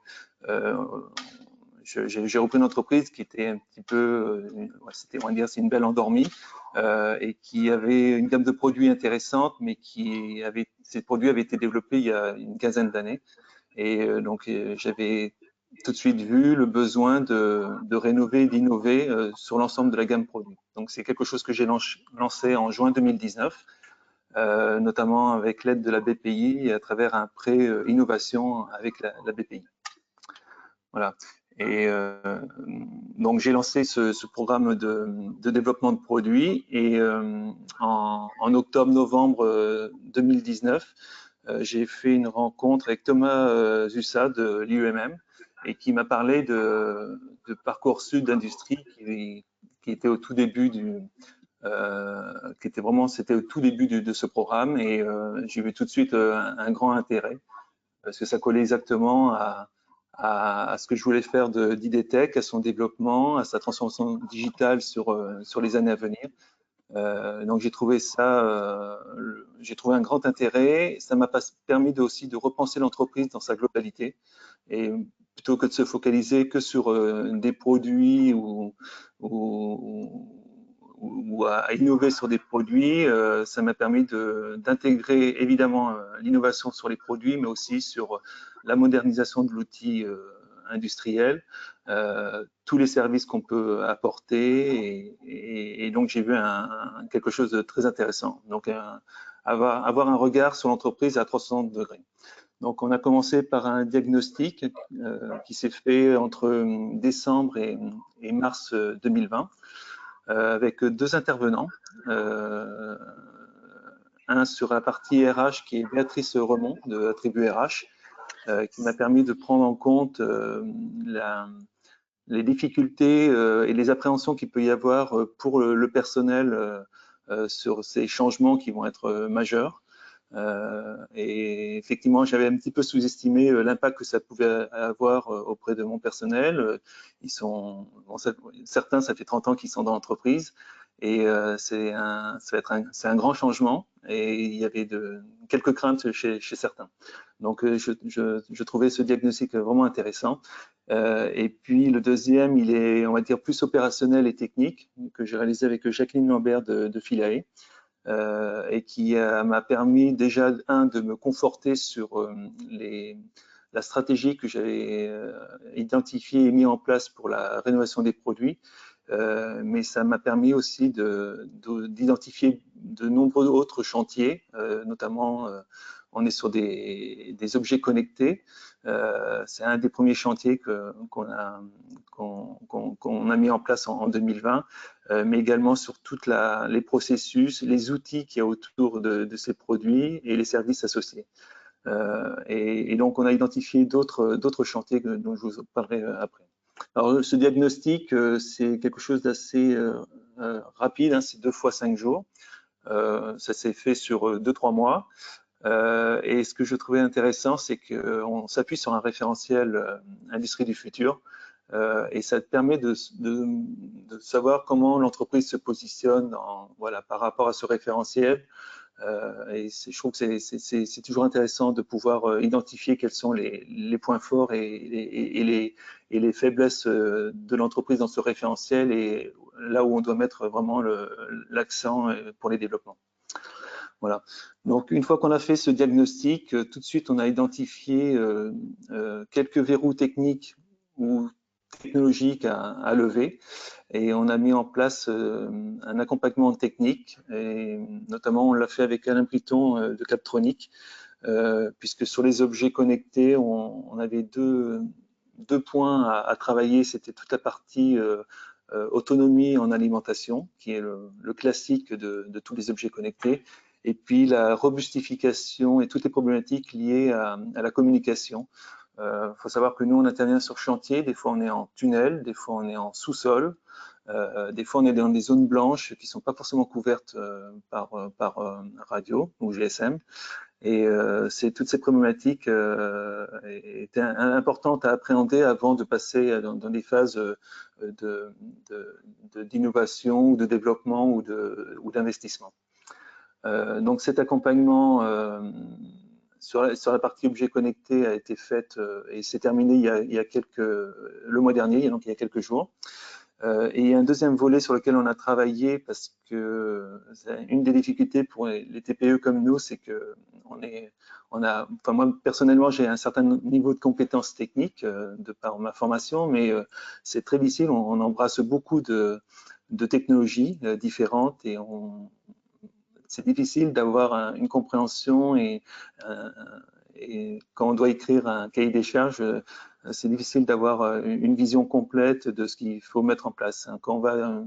j'ai repris une entreprise qui était un petit peu, on va dire, c'est une belle endormie, et qui avait une gamme de produits intéressante, mais ces produits avaient été développés il y a une quinzaine d'années, et donc j'avais tout de suite vu le besoin de rénover, d'innover sur l'ensemble de la gamme produit. Donc c'est quelque chose que j'ai lancé en juin 2019, notamment avec l'aide de la BPI et à travers un prêt innovation avec la BPI. Voilà. Et donc j'ai lancé ce programme de développement de produits, et en octobre-novembre 2019, j'ai fait une rencontre avec Thomas Zussa de l'IUMM, et qui m'a parlé de Parcoursup d'industrie qui était au tout début c'était au tout début de ce programme, et j'ai vu tout de suite un grand intérêt parce que ça collait exactement à ce que je voulais faire d'IDTech, à son développement, à sa transformation digitale sur les années à venir. Donc j'ai trouvé un grand intérêt. Ça m'a permis aussi de repenser l'entreprise dans sa globalité, et plutôt que de se focaliser que sur des produits ou à innover sur des produits, ça m'a permis d'intégrer évidemment l'innovation sur les produits, mais aussi sur la modernisation de l'outil industriel, tous les services qu'on peut apporter, et donc j'ai vu quelque chose de très intéressant. Donc avoir un regard sur l'entreprise à 360 degrés. Donc on a commencé par un diagnostic qui s'est fait entre décembre et mars 2020, avec 2 intervenants. Un sur la partie RH qui est Béatrice Remond de Attribut RH, qui m'a permis de prendre en compte les difficultés et les appréhensions qu'il peut y avoir pour le personnel sur ces changements qui vont être majeurs. Et effectivement, j'avais un petit peu sous-estimé l'impact que ça pouvait avoir auprès de mon personnel. Certains, ça fait 30 ans qu'ils sont dans l'entreprise, et c'est un grand changement, et il y avait quelques craintes chez certains. Donc je trouvais ce diagnostic vraiment intéressant. Et puis le deuxième, il est, on va dire, plus opérationnel et technique, que j'ai réalisé avec Jacqueline Lambert de Philae. Et qui m'a permis déjà, de me conforter sur la stratégie que j'avais identifiée et mis en place pour la rénovation des produits, mais ça m'a permis aussi d'identifier de nombreux autres chantiers, notamment on est sur des objets connectés. C'est un des premiers chantiers qu'on a mis en place en 2020, mais également sur tous les processus, les outils qu'il y a autour de ces produits et les services associés. Et donc, on a identifié d'autres chantiers dont je vous parlerai après. Alors, ce diagnostic, c'est quelque chose d'assez rapide, hein, c'est 2 fois 5 jours. Ça s'est fait sur 2-3 mois. Et ce que je trouvais intéressant, c'est qu'on s'appuie sur un référentiel industrie du futur. Et ça te permet de savoir comment l'entreprise se positionne voilà, par rapport à ce référentiel. Et je trouve que c'est toujours intéressant de pouvoir identifier quels sont les points forts et les faiblesses de l'entreprise dans ce référentiel et là où on doit mettre vraiment l'accent pour les développements. Voilà. Donc, une fois qu'on a fait ce diagnostic, tout de suite, on a identifié quelques verrous techniques ou technologiques à lever et on a mis en place un accompagnement technique et notamment on l'a fait avec Alain Briton de Captronic puisque sur les objets connectés, on avait deux points à travailler. C'était toute la partie autonomie en alimentation, qui est le classique de tous les objets connectés, et puis la robustification et toutes les problématiques liées à la communication. Faut savoir que nous, on intervient sur chantier, des fois on est en tunnel, des fois on est en sous-sol, des fois on est dans des zones blanches qui ne sont pas forcément couvertes par radio ou GSM. Et toutes ces problématiques étaient importantes à appréhender avant de passer dans des phases d'innovation ou de développement ou d'investissement. Donc cet accompagnement sur la partie objets connectés a été fait et s'est terminé le mois dernier, donc il y a quelques jours. Et il y a un deuxième volet sur lequel on a travaillé parce que une des difficultés pour les TPE comme nous, c'est que moi personnellement, j'ai un certain niveau de compétences techniques de par ma formation, mais c'est très difficile. On embrasse beaucoup de technologies différentes et c'est difficile d'avoir une compréhension et quand on doit écrire un cahier des charges, c'est difficile d'avoir une vision complète de ce qu'il faut mettre en place. Quand on va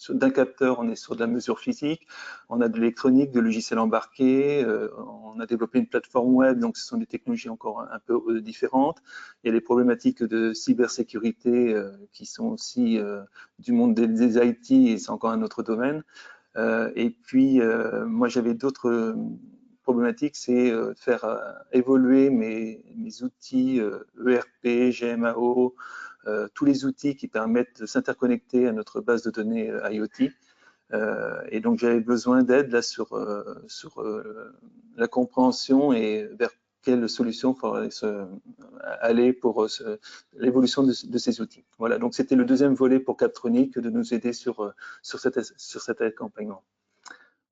d'un capteur, on est sur de la mesure physique, on a de l'électronique, de logiciels embarqués, on a développé une plateforme web, donc ce sont des technologies encore un peu différentes. Il y a les problématiques de cybersécurité qui sont aussi du monde des IT et c'est encore un autre domaine. Et puis, moi, j'avais d'autres problématiques, c'est faire évoluer mes outils ERP, GMAO, tous les outils qui permettent de s'interconnecter à notre base de données IoT. Et donc, j'avais besoin d'aide là sur la compréhension et vers quelle solution il faudrait aller pour l'évolution de ces outils. Voilà, donc c'était le deuxième volet pour Captronic de nous aider sur cet accompagnement.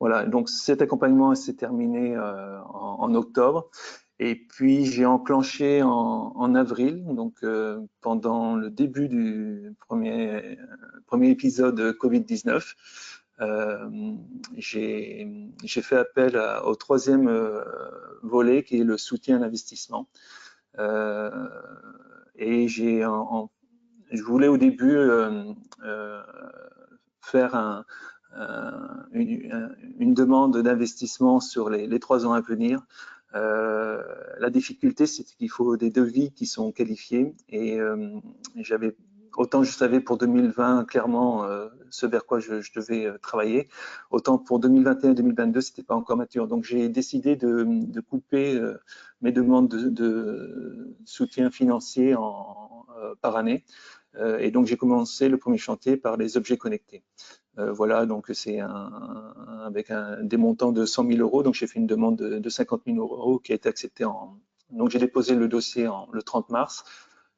Voilà, donc cet accompagnement s'est terminé en octobre. Et puis j'ai enclenché en avril, donc pendant le début du premier épisode Covid-19, j'ai fait appel au troisième volet qui est le soutien à l'investissement. Et je voulais au début faire une demande d'investissement sur les 3 ans à venir. La difficulté, c'est qu'il faut des devis qui sont qualifiés et autant je savais pour 2020 clairement ce vers quoi je devais travailler, autant pour 2021 et 2022, c'était pas encore mature. Donc j'ai décidé de couper mes demandes de soutien financier par année. Et donc j'ai commencé le premier chantier par les objets connectés. Voilà, donc c'est avec des montants de 100 000 euros. Donc j'ai fait une demande de 50 000 euros qui a été acceptée donc j'ai déposé le dossier le 30 mars.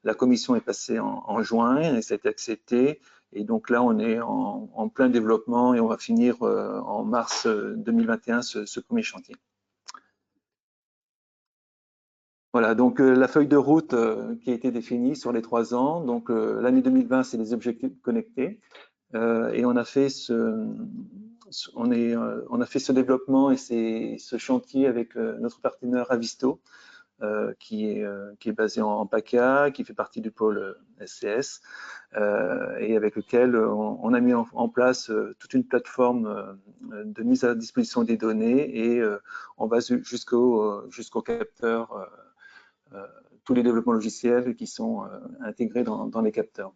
La commission est passée en juin et ça a été accepté. Et donc là, on est en plein développement et on va finir en mars 2021 ce premier chantier. Voilà, donc la feuille de route qui a été définie sur les 3 ans. Donc l'année 2020, c'est les objets connectés. Et on a fait on a fait ce développement et ce chantier avec notre partenaire Avisto, qui est basé en PACA, qui fait partie du pôle SCS, et avec lequel on a mis en place toute une plateforme de mise à disposition des données et on va jusqu'au capteur, tous les développements logiciels qui sont intégrés dans les capteurs.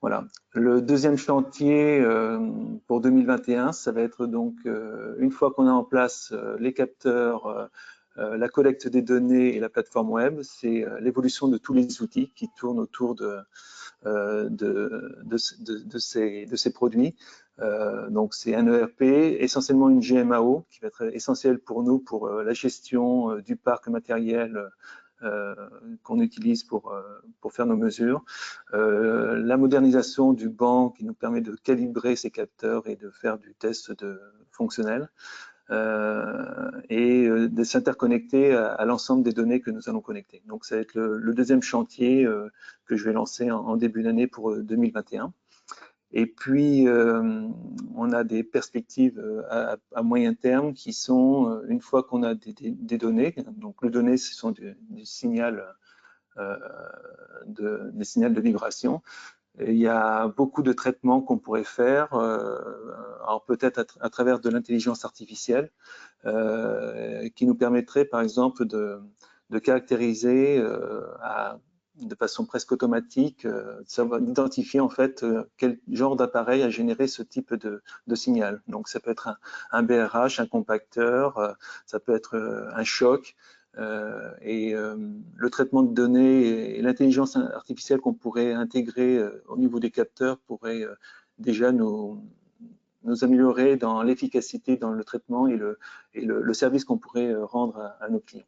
Voilà. Le deuxième chantier pour 2021, ça va être donc une fois qu'on a en place les capteurs, la collecte des données et la plateforme web, c'est l'évolution de tous les outils qui tournent autour de ces produits. Donc c'est un ERP, essentiellement une GMAO qui va être essentielle pour nous pour la gestion du parc matériel qu'on utilise pour faire nos mesures. La modernisation du banc qui nous permet de calibrer ces capteurs et de faire du test fonctionnel. Et de s'interconnecter à l'ensemble des données que nous allons connecter. Donc, ça va être le deuxième chantier que je vais lancer en début d'année pour 2021. Et puis, on a des perspectives à moyen terme qui sont, une fois qu'on a des données, donc les données, ce sont des signaux de vibration. Il y a beaucoup de traitements qu'on pourrait faire, alors peut-être à travers de l'intelligence artificielle, qui nous permettrait par exemple de caractériser de façon presque automatique, d'identifier en fait quel genre d'appareil a généré ce type de signal. Donc ça peut être un BRH, un compacteur, ça peut être un choc. Le traitement de données et l'intelligence artificielle qu'on pourrait intégrer au niveau des capteurs pourrait déjà nous améliorer dans l'efficacité dans le traitement et le service qu'on pourrait rendre à nos clients.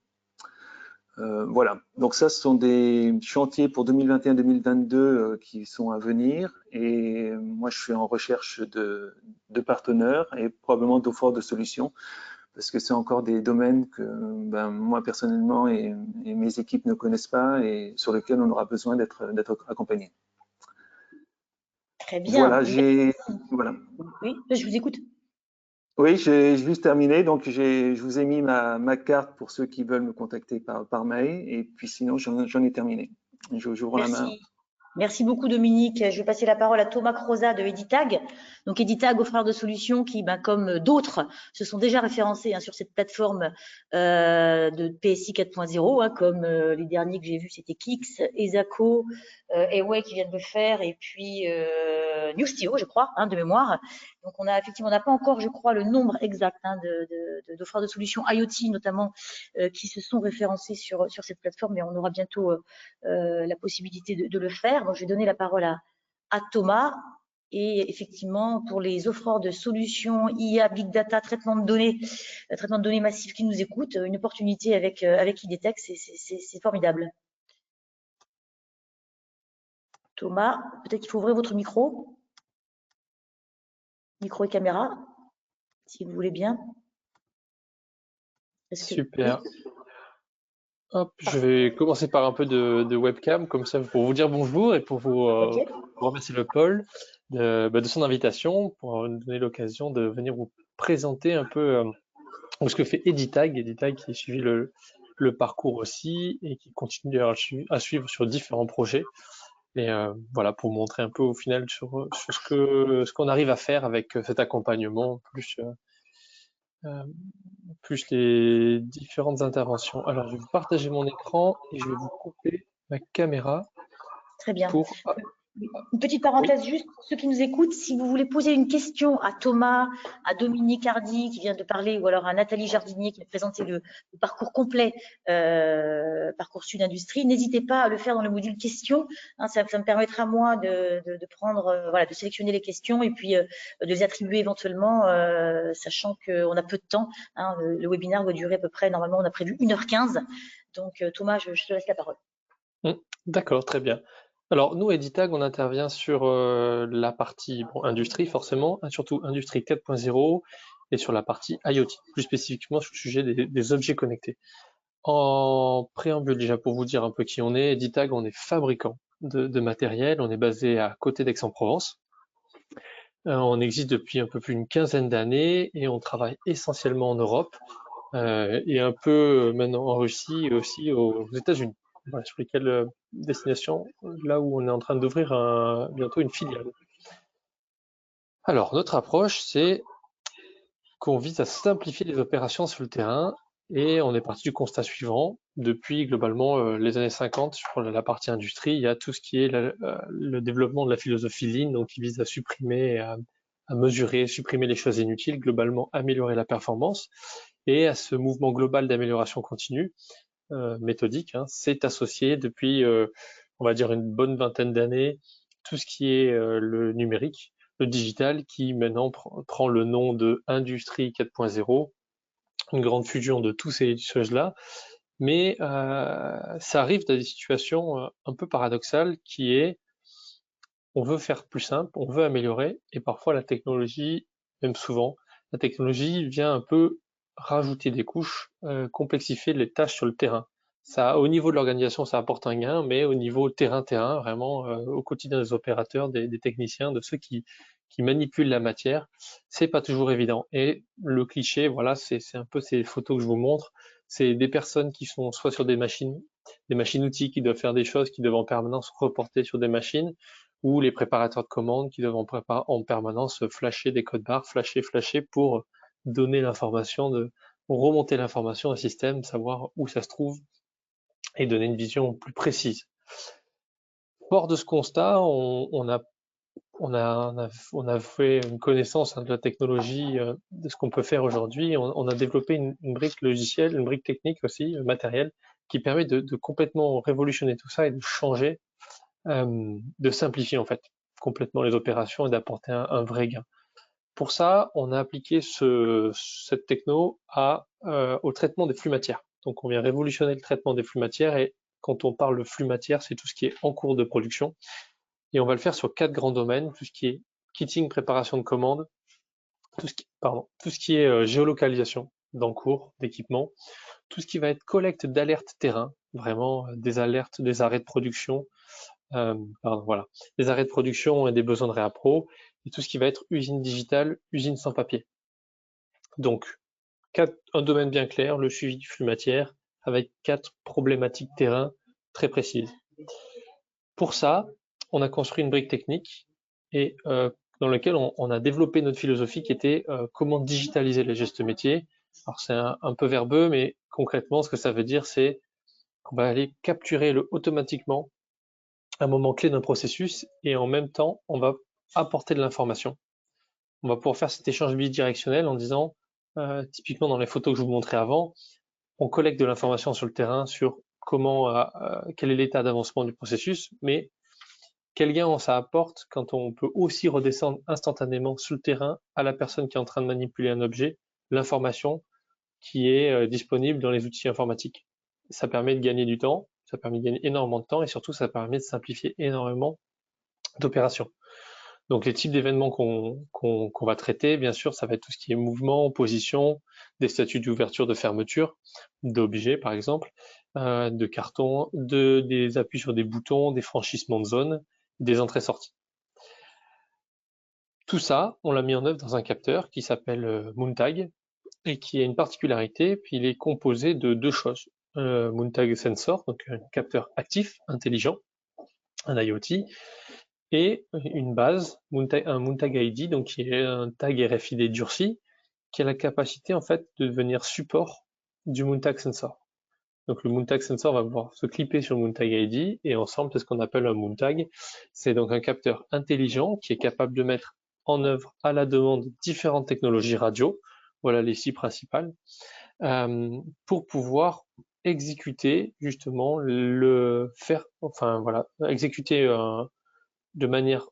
Voilà, donc ça, ce sont des chantiers pour 2021-2022 qui sont à venir et moi, je suis en recherche de partenaires et probablement d'offres de solutions parce que c'est encore des domaines que moi personnellement et mes équipes ne connaissent pas et sur lesquels on aura besoin d'être accompagnés. Très bien. Voilà. Oui, je vous écoute. Oui, j'ai juste terminé. Donc, je vous ai mis ma carte pour ceux qui veulent me contacter par mail. Et puis sinon, j'en ai terminé. J'ouvre la main. Merci beaucoup Dominique. Je vais passer la parole à Thomas Croza de Editag. Donc Editag, offreur de solutions qui, comme d'autres, se sont déjà référencés sur cette plateforme de PSI 4.0, comme les derniers que j'ai vus, c'était Kix, Esaco, Eway qui viennent de le faire, et puis Newstio, je crois, de mémoire. Donc on a effectivement, on n'a pas encore, je crois, le nombre exact d'offreurs de solutions IoT notamment qui se sont référencés sur cette plateforme, mais on aura bientôt la possibilité de le faire. Donc je vais donner la parole à Thomas. Et effectivement, pour les offreurs de solutions IA, Big Data, traitement de données massives qui nous écoutent, une opportunité avec IDTech, c'est formidable. Thomas, peut-être qu'il faut ouvrir votre micro. Micro et caméra, si vous voulez bien. Super. Hop, je vais commencer par un peu de webcam, comme ça pour vous dire bonjour et pour vous remercier le Paul de son invitation, pour nous donner l'occasion de venir vous présenter un peu ce que fait Editag. Editag qui a suivi le parcours aussi et qui continue à suivre sur différents projets. Et voilà, pour vous montrer un peu au final sur ce qu'on arrive à faire avec cet accompagnement, plus les différentes interventions. Alors, je vais vous partager mon écran et je vais vous couper ma caméra. Très bien. Une petite parenthèse juste pour ceux qui nous écoutent, si vous voulez poser une question à Thomas, à Dominique Hardy qui vient de parler, ou alors à Nathalie Jardinier qui a présenté le parcours complet Parcoursup Industrie, n'hésitez pas à le faire dans le module questions. Ça me permettra moi de prendre, de sélectionner les questions et puis de les attribuer éventuellement, sachant qu'on a peu de temps. Le webinaire doit durer à peu près, normalement on a prévu 1h15. Donc Thomas, je te laisse la parole. D'accord, très bien. Alors, nous, Editag, on intervient sur la partie industrie, forcément, surtout industrie 4.0, et sur la partie IoT, plus spécifiquement sur le sujet des objets connectés. En préambule, déjà, pour vous dire un peu qui on est, Editag, on est fabricant de matériel, on est basé à côté d'Aix-en-Provence. On existe depuis un peu plus d'une quinzaine d'années, et on travaille essentiellement en Europe, et un peu maintenant en Russie, et aussi aux États-Unis. Voilà, sur lesquelles destinations, là où on est en train d'ouvrir bientôt une filiale. Alors, notre approche, c'est qu'on vise à simplifier les opérations sur le terrain et on est parti du constat suivant. Depuis globalement les années 50, sur la partie industrie, il y a tout ce qui est le développement de la philosophie Lean, donc qui vise à supprimer, à mesurer, supprimer les choses inutiles, globalement améliorer la performance. Et à ce mouvement global d'amélioration continue, méthodique, hein, c'est associé depuis, on va dire, une bonne vingtaine d'années, tout ce qui est le numérique, le digital, qui maintenant prend le nom de Industrie 4.0, une grande fusion de toutes ces choses-là. Mais ça arrive dans des situations un peu paradoxales qui est, on veut faire plus simple, on veut améliorer, et parfois la technologie, même souvent, la technologie vient un peu rajouter des couches, complexifier les tâches sur le terrain. Ça, au niveau de l'organisation, ça apporte un gain, mais au niveau terrain, vraiment, au quotidien des opérateurs, des techniciens, de ceux qui manipulent la matière, c'est pas toujours évident. Et le cliché, voilà, c'est un peu ces photos que je vous montre, c'est des personnes qui sont soit sur des machines outils qui doivent faire des choses, qui doivent en permanence reporter sur des machines, ou les préparateurs de commandes qui doivent en permanence flasher des codes barres, flasher pour donner l'information, pour remonter l'information au système, savoir où ça se trouve et donner une vision plus précise. Fort de ce constat, on a fait une connaissance de la technologie, de ce qu'on peut faire aujourd'hui. On a développé une brique logicielle, une brique technique aussi, matérielle, qui permet de complètement révolutionner tout ça et de changer, de simplifier en fait complètement les opérations et d'apporter un vrai gain. Pour ça, on a appliqué cette techno au traitement des flux matières. Donc on vient révolutionner le traitement des flux matières, et quand on parle de flux matières, c'est tout ce qui est en cours de production. Et on va le faire sur 4 grands domaines, tout ce qui est kitting, préparation de commandes, tout ce qui est géolocalisation d'encours, d'équipement, tout ce qui va être collecte d'alertes terrain, vraiment des alertes, des arrêts de production, voilà, des arrêts de production et des besoins de réappro, et tout ce qui va être usine digitale, usine sans papier. Donc, un domaine bien clair, le suivi du flux matière, avec 4 problématiques terrain très précises. Pour ça, on a construit une brique technique et dans laquelle on a développé notre philosophie qui était comment digitaliser les gestes métiers. Alors c'est un peu verbeux, mais concrètement, ce que ça veut dire, c'est qu'on va aller capturer automatiquement un moment clé d'un processus et en même temps, on va apporter de l'information. On va pouvoir faire cet échange bidirectionnel en disant, typiquement dans les photos que je vous montrais avant, on collecte de l'information sur le terrain sur quel est l'état d'avancement du processus, mais quel gain ça apporte quand on peut aussi redescendre instantanément sur le terrain à la personne qui est en train de manipuler un objet, l'information qui est disponible dans les outils informatiques. Ça permet de gagner du temps, ça permet de gagner énormément de temps et surtout ça permet de simplifier énormément d'opérations. Donc les types d'événements qu'on va traiter, bien sûr, ça va être tout ce qui est mouvement, position, des statuts d'ouverture, de fermeture, d'objets par exemple, de cartons, des appuis sur des boutons, des franchissements de zones, des entrées-sorties. Tout ça, on l'a mis en œuvre dans un capteur qui s'appelle Moontag et qui a une particularité, puis il est composé de 2 choses. Moontag Sensor, donc un capteur actif, intelligent, un IoT, et une base, un Moontag ID, donc qui est un tag RFID durci, qui a la capacité en fait de devenir support du Moontag Sensor. Donc le Moontag Sensor va pouvoir se clipper sur le Moontag ID et ensemble c'est ce qu'on appelle un Moontag. C'est donc un capteur intelligent qui est capable de mettre en œuvre à la demande différentes technologies radio, voilà les 6 principales, pour pouvoir exécuter justement exécuter de manière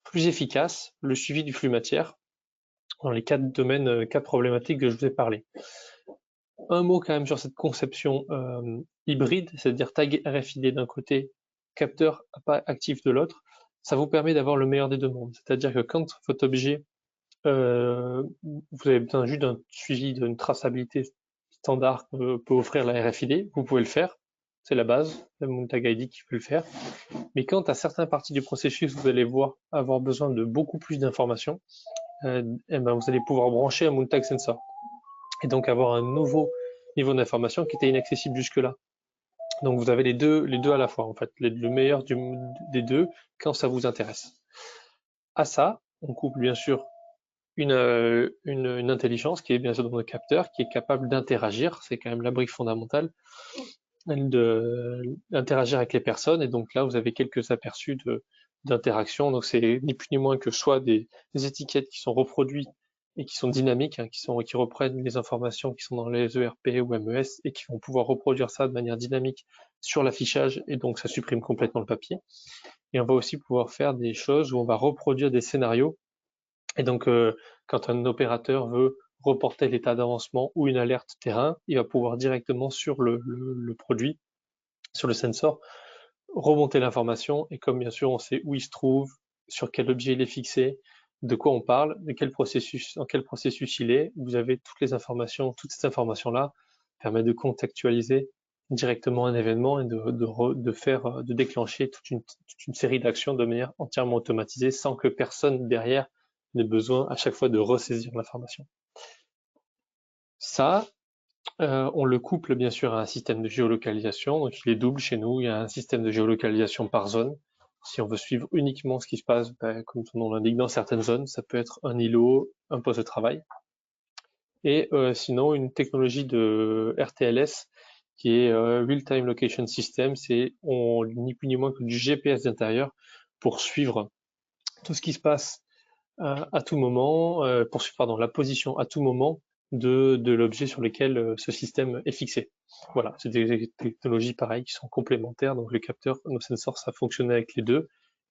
plus efficace le suivi du flux matière dans les 4 domaines, 4 problématiques que je vous ai parlé. Un mot quand même sur cette conception hybride, c'est-à-dire tag RFID d'un côté, capteur actif de l'autre. Ça vous permet d'avoir le meilleur des deux mondes. C'est-à-dire que quand votre objet, vous avez besoin juste d'un suivi, d'une traçabilité standard que peut offrir la RFID, vous pouvez le faire. C'est la base, le Moontag ID qui peut le faire. Mais quand à certaines parties du processus, vous allez avoir besoin de beaucoup plus d'informations, vous allez pouvoir brancher un Moontag Sensor et donc avoir un nouveau niveau d'information qui était inaccessible jusque-là. Donc vous avez les deux à la fois en fait, le meilleur des deux quand ça vous intéresse. À ça, on couple bien sûr une intelligence qui est bien sûr dans nos capteurs, qui est capable d'interagir, c'est quand même la brique fondamentale, d'interagir avec les personnes. Et donc là, vous avez quelques aperçus d'interaction. Donc c'est ni plus ni moins que soit des étiquettes qui sont reproduites et qui sont dynamiques, hein, qui reprennent les informations qui sont dans les ERP ou MES et qui vont pouvoir reproduire ça de manière dynamique sur l'affichage, et donc ça supprime complètement le papier. Et on va aussi pouvoir faire des choses où on va reproduire des scénarios. Et donc, quand un opérateur veut reporter l'état d'avancement ou une alerte terrain, il va pouvoir directement sur le produit, sur le sensor, remonter l'information. Et comme bien sûr on sait où il se trouve, sur quel objet il est fixé, de quoi on parle, dans quel processus il est, vous avez toutes les informations, toutes ces informations-là permettent de contextualiser directement un événement et de déclencher toute une série d'actions de manière entièrement automatisée sans que personne derrière n'ait besoin à chaque fois de ressaisir l'information. Ça, on le couple bien sûr à un système de géolocalisation, donc il est double chez nous, il y a un système de géolocalisation par zone. Si on veut suivre uniquement ce qui se passe, comme son nom l'indique, dans certaines zones, ça peut être un îlot, un poste de travail. Et sinon, une technologie de RTLS qui est Real Time Location System, c'est ni plus ni moins que du GPS d'intérieur pour suivre tout ce qui se passe à tout moment, pour suivre la position à tout moment de l'objet sur lequel ce système est fixé. Voilà, c'est des technologies pareilles qui sont complémentaires, donc le capteur, nos sensors, ça fonctionne avec les deux.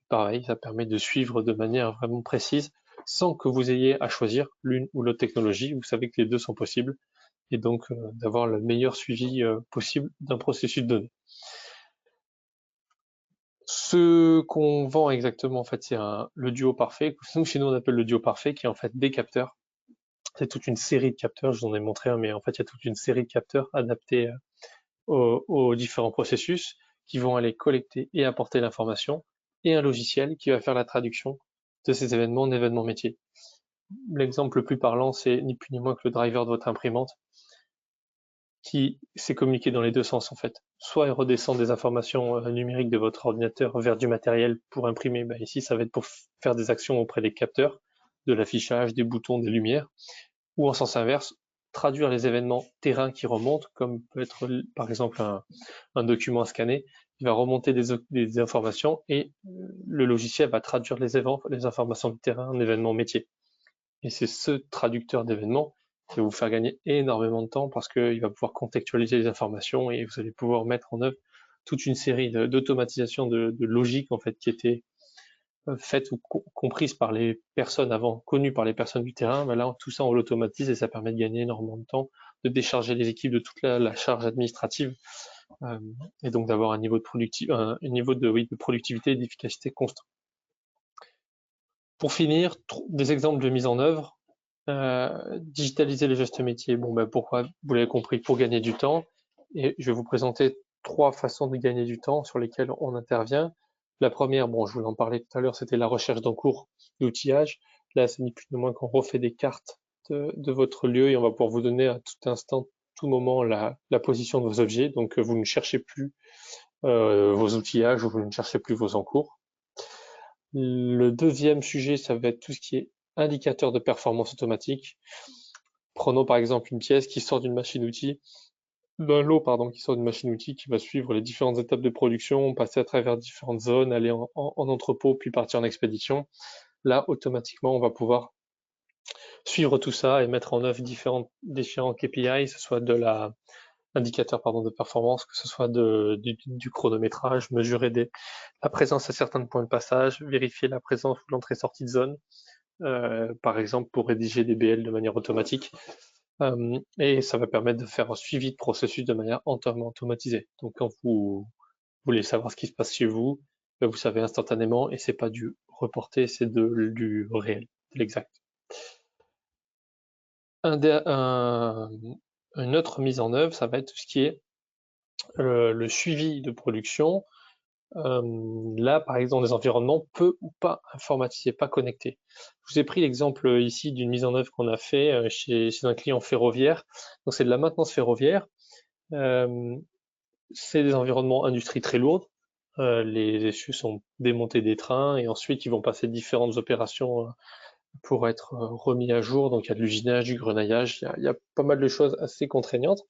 Pareil, ça permet de suivre de manière vraiment précise sans que vous ayez à choisir l'une ou l'autre technologie. Vous savez que les deux sont possibles et donc d'avoir le meilleur suivi possible d'un processus donné. Ce qu'on vend exactement, en fait, c'est le duo parfait. Nous, chez nous, on appelle le duo parfait, qui est en fait des capteurs. C'est toute une série de capteurs, je vous en ai montré un, mais en fait, il y a toute une série de capteurs adaptés aux différents processus qui vont aller collecter et apporter l'information, et un logiciel qui va faire la traduction de ces événements en événements métiers. L'exemple le plus parlant, c'est ni plus ni moins que le driver de votre imprimante, qui s'est communiqué dans les deux sens en fait. Soit il redescend des informations numériques de votre ordinateur vers du matériel pour imprimer, ici ça va être pour faire des actions auprès des capteurs, de l'affichage, des boutons, des lumières, ou en sens inverse, traduire les événements terrain qui remontent, comme peut être par exemple un document à scanner, il va remonter des informations et le logiciel va traduire les informations du terrain en événements métiers. Et c'est ce traducteur d'événements qui va vous faire gagner énormément de temps parce qu'il va pouvoir contextualiser les informations et vous allez pouvoir mettre en œuvre toute une série d'automatisation de logique en fait qui était faite ou comprise par les personnes avant, connues par les personnes du terrain. Là, tout ça on l'automatise et ça permet de gagner énormément de temps, de décharger les équipes de toute la charge administrative et donc d'avoir un niveau de productivité et d'efficacité constant. Pour finir, des exemples de mise en œuvre. Digitaliser les gestes métiers, pourquoi? Vous l'avez compris, pour gagner du temps. Et je vais vous présenter 3 façons de gagner du temps sur lesquelles on intervient. La première, je vous en parlais tout à l'heure, c'était la recherche d'encours d'outillage. Là, c'est ni plus ni moins qu'on refait des cartes de votre lieu et on va pouvoir vous donner à tout instant, tout moment, la position de vos objets. Donc, vous ne cherchez plus vos outillages ou vous ne cherchez plus vos encours. Le deuxième sujet, ça va être tout ce qui est indicateur de performance automatique. Prenons par exemple une pièce qui sort d'une machine-outil, d'un lot qui sort d'une machine-outil qui va suivre les différentes étapes de production, passer à travers différentes zones, aller en entrepôt, puis partir en expédition. Là, automatiquement, on va pouvoir suivre tout ça et mettre en œuvre différents KPI, que ce soit de indicateur de performance, que ce soit du chronométrage, mesurer la présence à certains points de passage, vérifier la présence ou l'entrée-sortie de zone, par exemple pour rédiger des BL de manière automatique. Et ça va permettre de faire un suivi de processus de manière entièrement automatisée. Donc quand vous voulez savoir ce qui se passe chez vous, vous savez instantanément et c'est pas du reporté, c'est du réel, de l'exact. Une autre mise en œuvre, ça va être tout ce qui est le suivi de production. Là, par exemple, des environnements peu ou pas informatisés, pas connectés. Je vous ai pris l'exemple ici d'une mise en œuvre qu'on a fait chez un client ferroviaire. Donc, c'est de la maintenance ferroviaire. C'est des environnements industrie très lourdes. Les essieux sont démontés des trains et ensuite ils vont passer différentes opérations pour être remis à jour. Donc il y a de l'usinage, du grenaillage, il y a pas mal de choses assez contraignantes.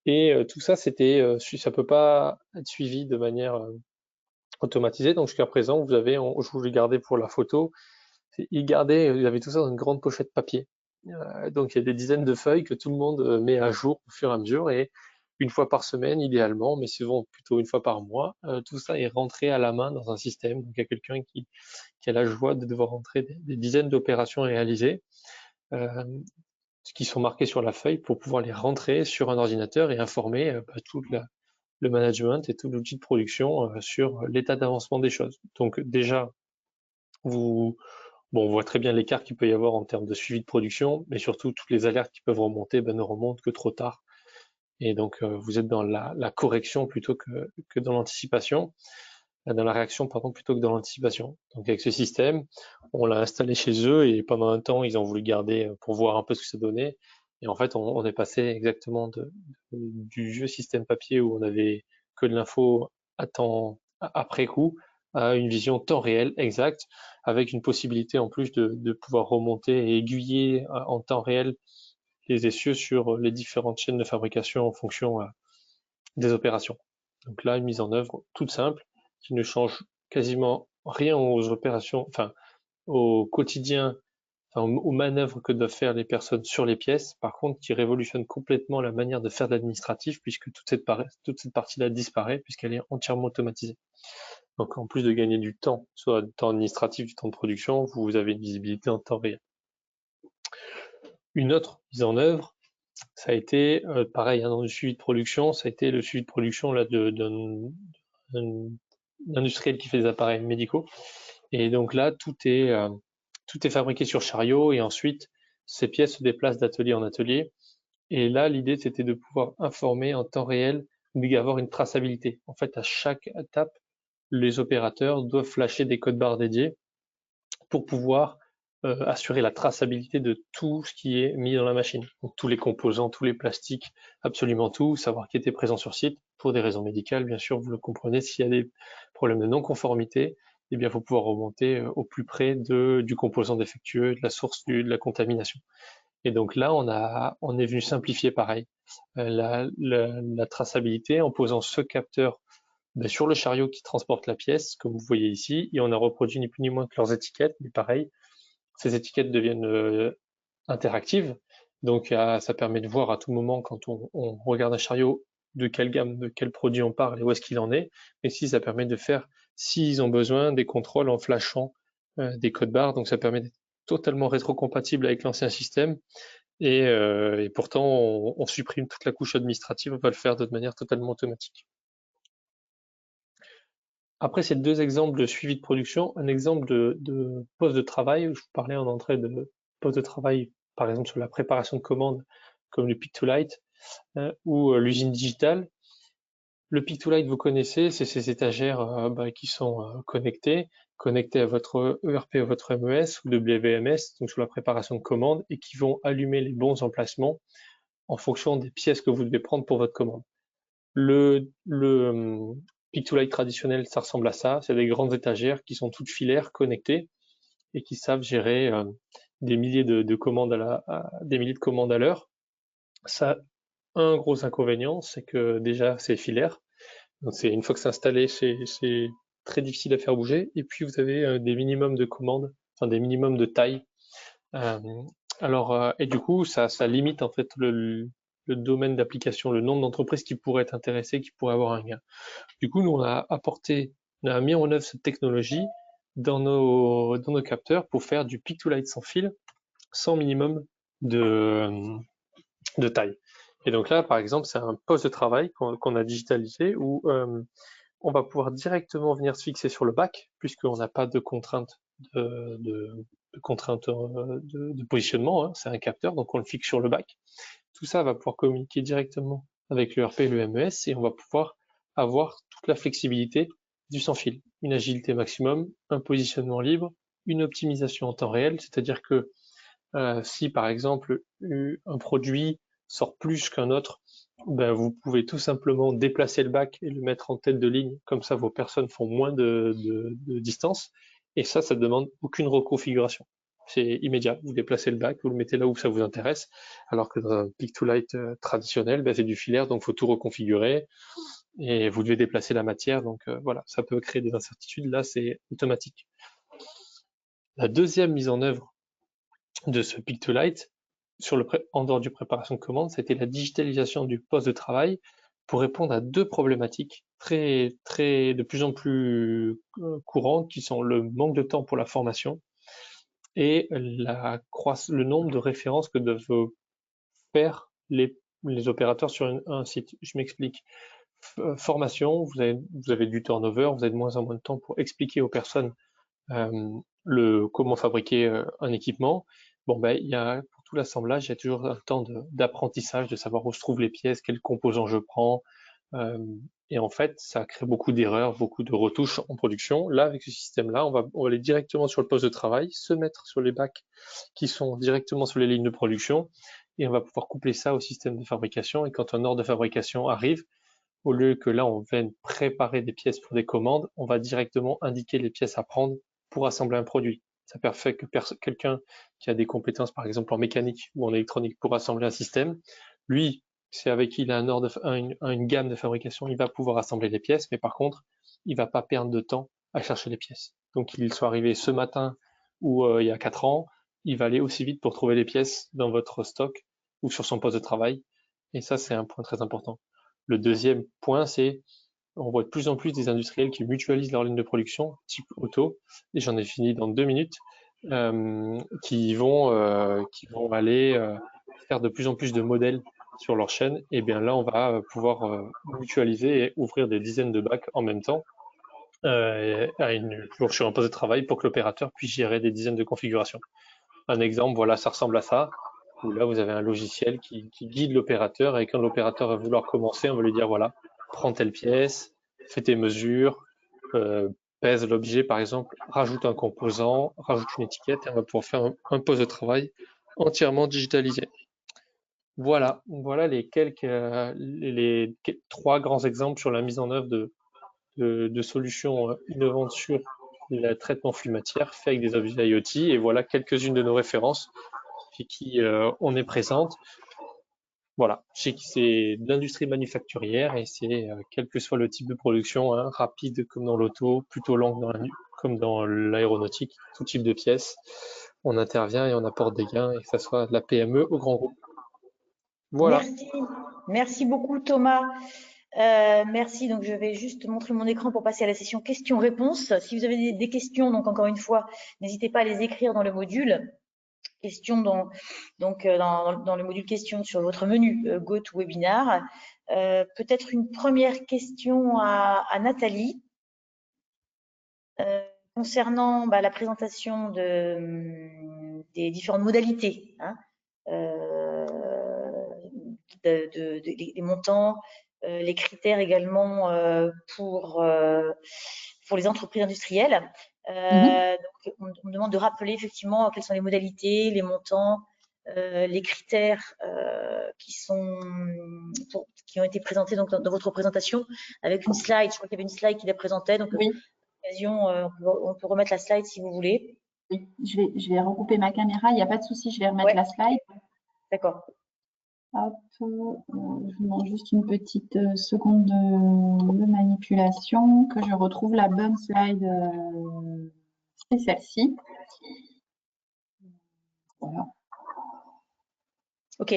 Et tout ça, ça peut pas être suivi de manière automatisée. Donc jusqu'à présent, je vous l'ai gardé pour la photo, il avait tout ça dans une grande pochette papier. Donc il y a des dizaines de feuilles que tout le monde met à jour au fur et à mesure, et une fois par semaine idéalement, mais souvent plutôt une fois par mois, tout ça est rentré à la main dans un système. Donc il y a quelqu'un qui a la joie de devoir rentrer des dizaines d'opérations réalisées qui sont marquées sur la feuille pour pouvoir les rentrer sur un ordinateur et informer tout le management et tout l'outil de production sur l'état d'avancement des choses. Donc déjà, on voit très bien l'écart qu'il peut y avoir en termes de suivi de production, mais surtout toutes les alertes qui peuvent remonter ne remontent que trop tard. Et donc vous êtes dans la correction plutôt que dans l'anticipation, dans la réaction pardon, plutôt que dans l'anticipation. Donc avec ce système, on l'a installé chez eux et pendant un temps ils ont voulu garder pour voir un peu ce que ça donnait. Et en fait on est passé exactement du vieux système papier où on avait que de l'info après coup à une vision temps réel exact, avec une possibilité en plus de pouvoir remonter et aiguiller en temps réel les essieux sur les différentes chaînes de fabrication en fonction des opérations. Donc là, une mise en œuvre toute simple, qui ne change quasiment rien aux opérations, enfin au quotidien, aux manœuvres que doivent faire les personnes sur les pièces, par contre qui révolutionne complètement la manière de faire de l'administratif, puisque toute cette partie-là disparaît, puisqu'elle est entièrement automatisée. Donc en plus de gagner du temps, soit du temps administratif, du temps de production, vous avez une visibilité en temps réel. Une autre mise en œuvre, ça a été pareil dans le suivi de production, ça a été le suivi de production là d'un industriel qui fait des appareils médicaux. Et donc là, tout est fabriqué sur chariot et ensuite ces pièces se déplacent d'atelier en atelier. Et là, l'idée c'était de pouvoir informer en temps réel, d'avoir une traçabilité. En fait, à chaque étape, les opérateurs doivent flasher des codes barres dédiés pour pouvoir assurer la traçabilité de tout ce qui est mis dans la machine. Donc tous les composants, tous les plastiques, absolument tout, savoir qui était présent sur site, pour des raisons médicales, bien sûr, vous le comprenez, s'il y a des problèmes de non-conformité, eh bien, il faut pouvoir remonter au plus près du composant défectueux, de la source de la contamination. Et donc là, on est venu simplifier pareil la traçabilité en posant ce capteur sur le chariot qui transporte la pièce, comme vous voyez ici, et on a reproduit ni plus ni moins que leurs étiquettes, mais pareil, ces étiquettes deviennent interactives, donc ça permet de voir à tout moment quand on regarde un chariot de quelle gamme, de quel produit on parle et où est-ce qu'il en est, et si ça permet de faire, s'ils ont besoin, des contrôles en flashant des codes barres, donc ça permet d'être totalement rétrocompatible avec l'ancien système, et pourtant on supprime toute la couche administrative, on va le faire de manière totalement automatique. Après ces deux exemples de suivi de production, un exemple de poste de travail, où je vous parlais en entrée de poste de travail, par exemple sur la préparation de commandes, comme le Pick-to-Light ou l'usine digitale. Le Pick-to-Light, vous connaissez, c'est ces étagères qui sont connectées à votre ERP ou votre MES ou WMS, donc sur la préparation de commandes, et qui vont allumer les bons emplacements en fonction des pièces que vous devez prendre pour votre commande. Le Pick-to-Light traditionnel, ça ressemble à ça. C'est des grandes étagères qui sont toutes filaires, connectées, et qui savent gérer des milliers de commandes des milliers de commandes à l'heure. Ça a un gros inconvénient, c'est que déjà c'est filaire. Donc une fois que c'est installé, c'est très difficile à faire bouger. Et puis vous avez des minimums de commandes, enfin des minimums de taille. Et du coup, ça limite en fait le domaine d'application, le nombre d'entreprises qui pourraient être intéressées, qui pourraient avoir un gain. Du coup, nous, on a mis en œuvre cette technologie dans nos capteurs pour faire du Pick-to-Light sans fil, sans minimum de taille. Et donc là, par exemple, c'est un poste de travail qu'on a digitalisé où on va pouvoir directement venir se fixer sur le bac, puisqu'on n'a pas de contrainte de positionnement, hein. C'est un capteur, donc on le fixe sur le bac. Tout ça va pouvoir communiquer directement avec le RP et le MES, et on va pouvoir avoir toute la flexibilité du sans fil, une agilité maximum, un positionnement libre, une optimisation en temps réel, c'est-à-dire que si par exemple un produit sort plus qu'un autre, ben, vous pouvez tout simplement déplacer le bac et le mettre en tête de ligne, comme ça vos personnes font moins de distance, et ça demande aucune reconfiguration. c'est immédiat. Vous déplacez le bac, vous le mettez là où ça vous intéresse, alors que dans un pick-to-light traditionnel, c'est du filaire, donc il faut tout reconfigurer et vous devez déplacer la matière. Donc voilà, ça peut créer des incertitudes. Là, c'est automatique. La deuxième mise en œuvre de ce pick-to-light, en dehors du préparation de commande, c'était la digitalisation du poste de travail pour répondre à deux problématiques de plus en plus courantes, qui sont le manque de temps pour la formation et le nombre de références que doivent faire les opérateurs sur un site. Je m'explique. Formation, vous avez du turnover, vous avez de moins en moins de temps pour expliquer aux personnes comment fabriquer un équipement. Bon, pour tout l'assemblage, il y a toujours un temps d'apprentissage, de savoir où se trouvent les pièces, quels composants je prends. Et en fait, ça crée beaucoup d'erreurs, beaucoup de retouches en production. Là, avec ce système-là, on va aller directement sur le poste de travail, se mettre sur les bacs qui sont directement sur les lignes de production, et on va pouvoir coupler ça au système de fabrication. Et quand un ordre de fabrication arrive, au lieu que là, on vienne préparer des pièces pour des commandes, on va directement indiquer les pièces à prendre pour assembler un produit. Ça permet que quelqu'un qui a des compétences, par exemple en mécanique ou en électronique, pour assembler un système, lui, c'est avec qui il a une gamme de fabrication, il va pouvoir assembler les pièces, mais par contre, il va pas perdre de temps à chercher les pièces. Donc, qu'il soit arrivé ce matin ou il y a 4 ans, il va aller aussi vite pour trouver les pièces dans votre stock ou sur son poste de travail. Et ça, c'est un point très important. Le deuxième point, c'est on voit de plus en plus des industriels qui mutualisent leur ligne de production, type auto, et j'en ai fini dans 2 minutes, qui vont aller faire de plus en plus de modèles sur leur chaîne. Et bien là, on va pouvoir mutualiser et ouvrir des dizaines de bacs en même temps, toujours sur un poste de travail pour que l'opérateur puisse gérer des dizaines de configurations. Un exemple, voilà, ça ressemble à ça, où là, vous avez un logiciel qui guide l'opérateur, et quand l'opérateur va vouloir commencer, on va lui dire, voilà, prends telle pièce, fais tes mesures, pèse l'objet, par exemple, rajoute un composant, rajoute une étiquette, et on va pouvoir faire un poste de travail entièrement digitalisé. Voilà les les 3 grands exemples sur la mise en œuvre de solutions innovantes sur le traitement flux matière fait avec des objets IoT, et voilà quelques-unes de nos références chez qui on est présente. Voilà, c'est de l'industrie manufacturière, et c'est quel que soit le type de production, hein, rapide comme dans l'auto, plutôt lente comme dans l'aéronautique, tout type de pièces, on intervient et on apporte des gains, et que ce soit de la PME au grand groupe. Voilà. Merci beaucoup Thomas. Merci, donc je vais juste montrer mon écran pour passer à la session questions-réponses. Si vous avez des questions, donc encore une fois, n'hésitez pas à les écrire dans le module questions, dans le module questions sur votre menu GoToWebinar. Peut-être une première question à Nathalie concernant la présentation des différentes modalités, hein, des montants, les critères également pour les entreprises industrielles. Donc, on me demande de rappeler effectivement quelles sont les modalités, les montants, les critères qui ont été présentés donc, dans votre présentation, avec une slide. Je crois qu'il y avait une slide qui la présentait. Donc, oui. On peut remettre la slide si vous voulez. Oui, je vais regrouper ma caméra. Il n'y a pas de souci, je vais remettre la slide. D'accord. Hop, je vous demande juste une petite seconde de manipulation, que je retrouve la bonne slide. C'est celle-ci. Voilà. OK.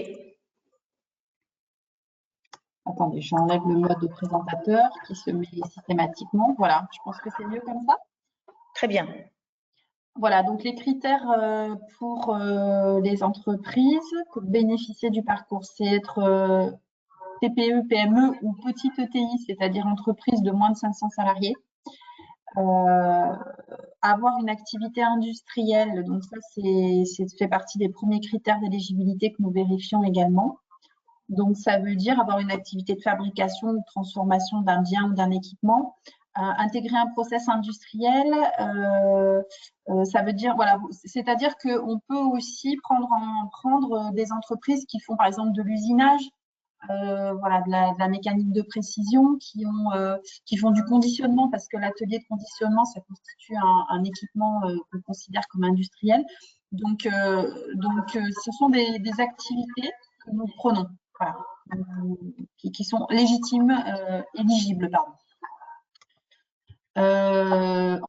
Attendez, j'enlève le mode de présentateur qui se met systématiquement. Voilà, je pense que c'est mieux comme ça. Très bien. Voilà, donc les critères pour les entreprises pour bénéficier du parcours, c'est être TPE, PME ou petite ETI, c'est-à-dire entreprise de moins de 500 salariés. Avoir une activité industrielle, donc ça fait partie des premiers critères d'éligibilité que nous vérifions également. Donc ça veut dire avoir une activité de fabrication ou de transformation d'un bien ou d'un équipement. Intégrer un process industriel, ça veut dire, voilà, c'est-à-dire qu'on peut aussi prendre des entreprises qui font par exemple de l'usinage, voilà, de la mécanique de précision, qui font du conditionnement, parce que l'atelier de conditionnement, ça constitue un équipement qu'on considère comme industriel. Donc, ce sont des activités que nous prenons, voilà, qui sont éligibles, pardon.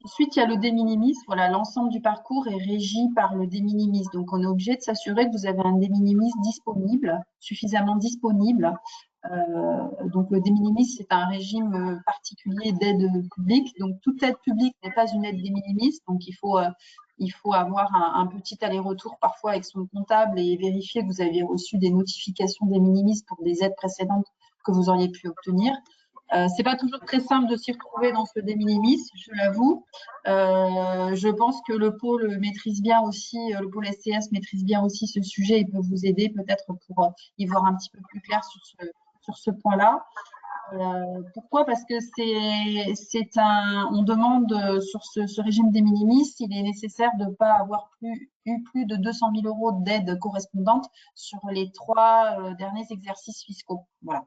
Ensuite, il y a le de minimis. Voilà, l'ensemble du parcours est régi par le de minimis. Donc, on est obligé de s'assurer que vous avez un de minimis disponible, suffisamment disponible. Donc, le de minimis, c'est un régime particulier d'aide publique. Donc, toute aide publique n'est pas une aide de minimis. Donc, il faut avoir un petit aller-retour parfois avec son comptable et vérifier que vous avez reçu des notifications de minimis pour des aides précédentes que vous auriez pu obtenir. C'est pas toujours très simple de s'y retrouver dans ce de minimis, je l'avoue. Je pense que le pôle maîtrise bien aussi, le pôle STS maîtrise bien aussi ce sujet et peut vous aider peut-être pour y voir un petit peu plus clair sur ce point-là. Pourquoi? Parce que on demande sur ce régime de minimis, il est nécessaire de ne pas avoir eu plus de 200 000 € d'aide correspondante sur les 3 derniers exercices fiscaux. Voilà.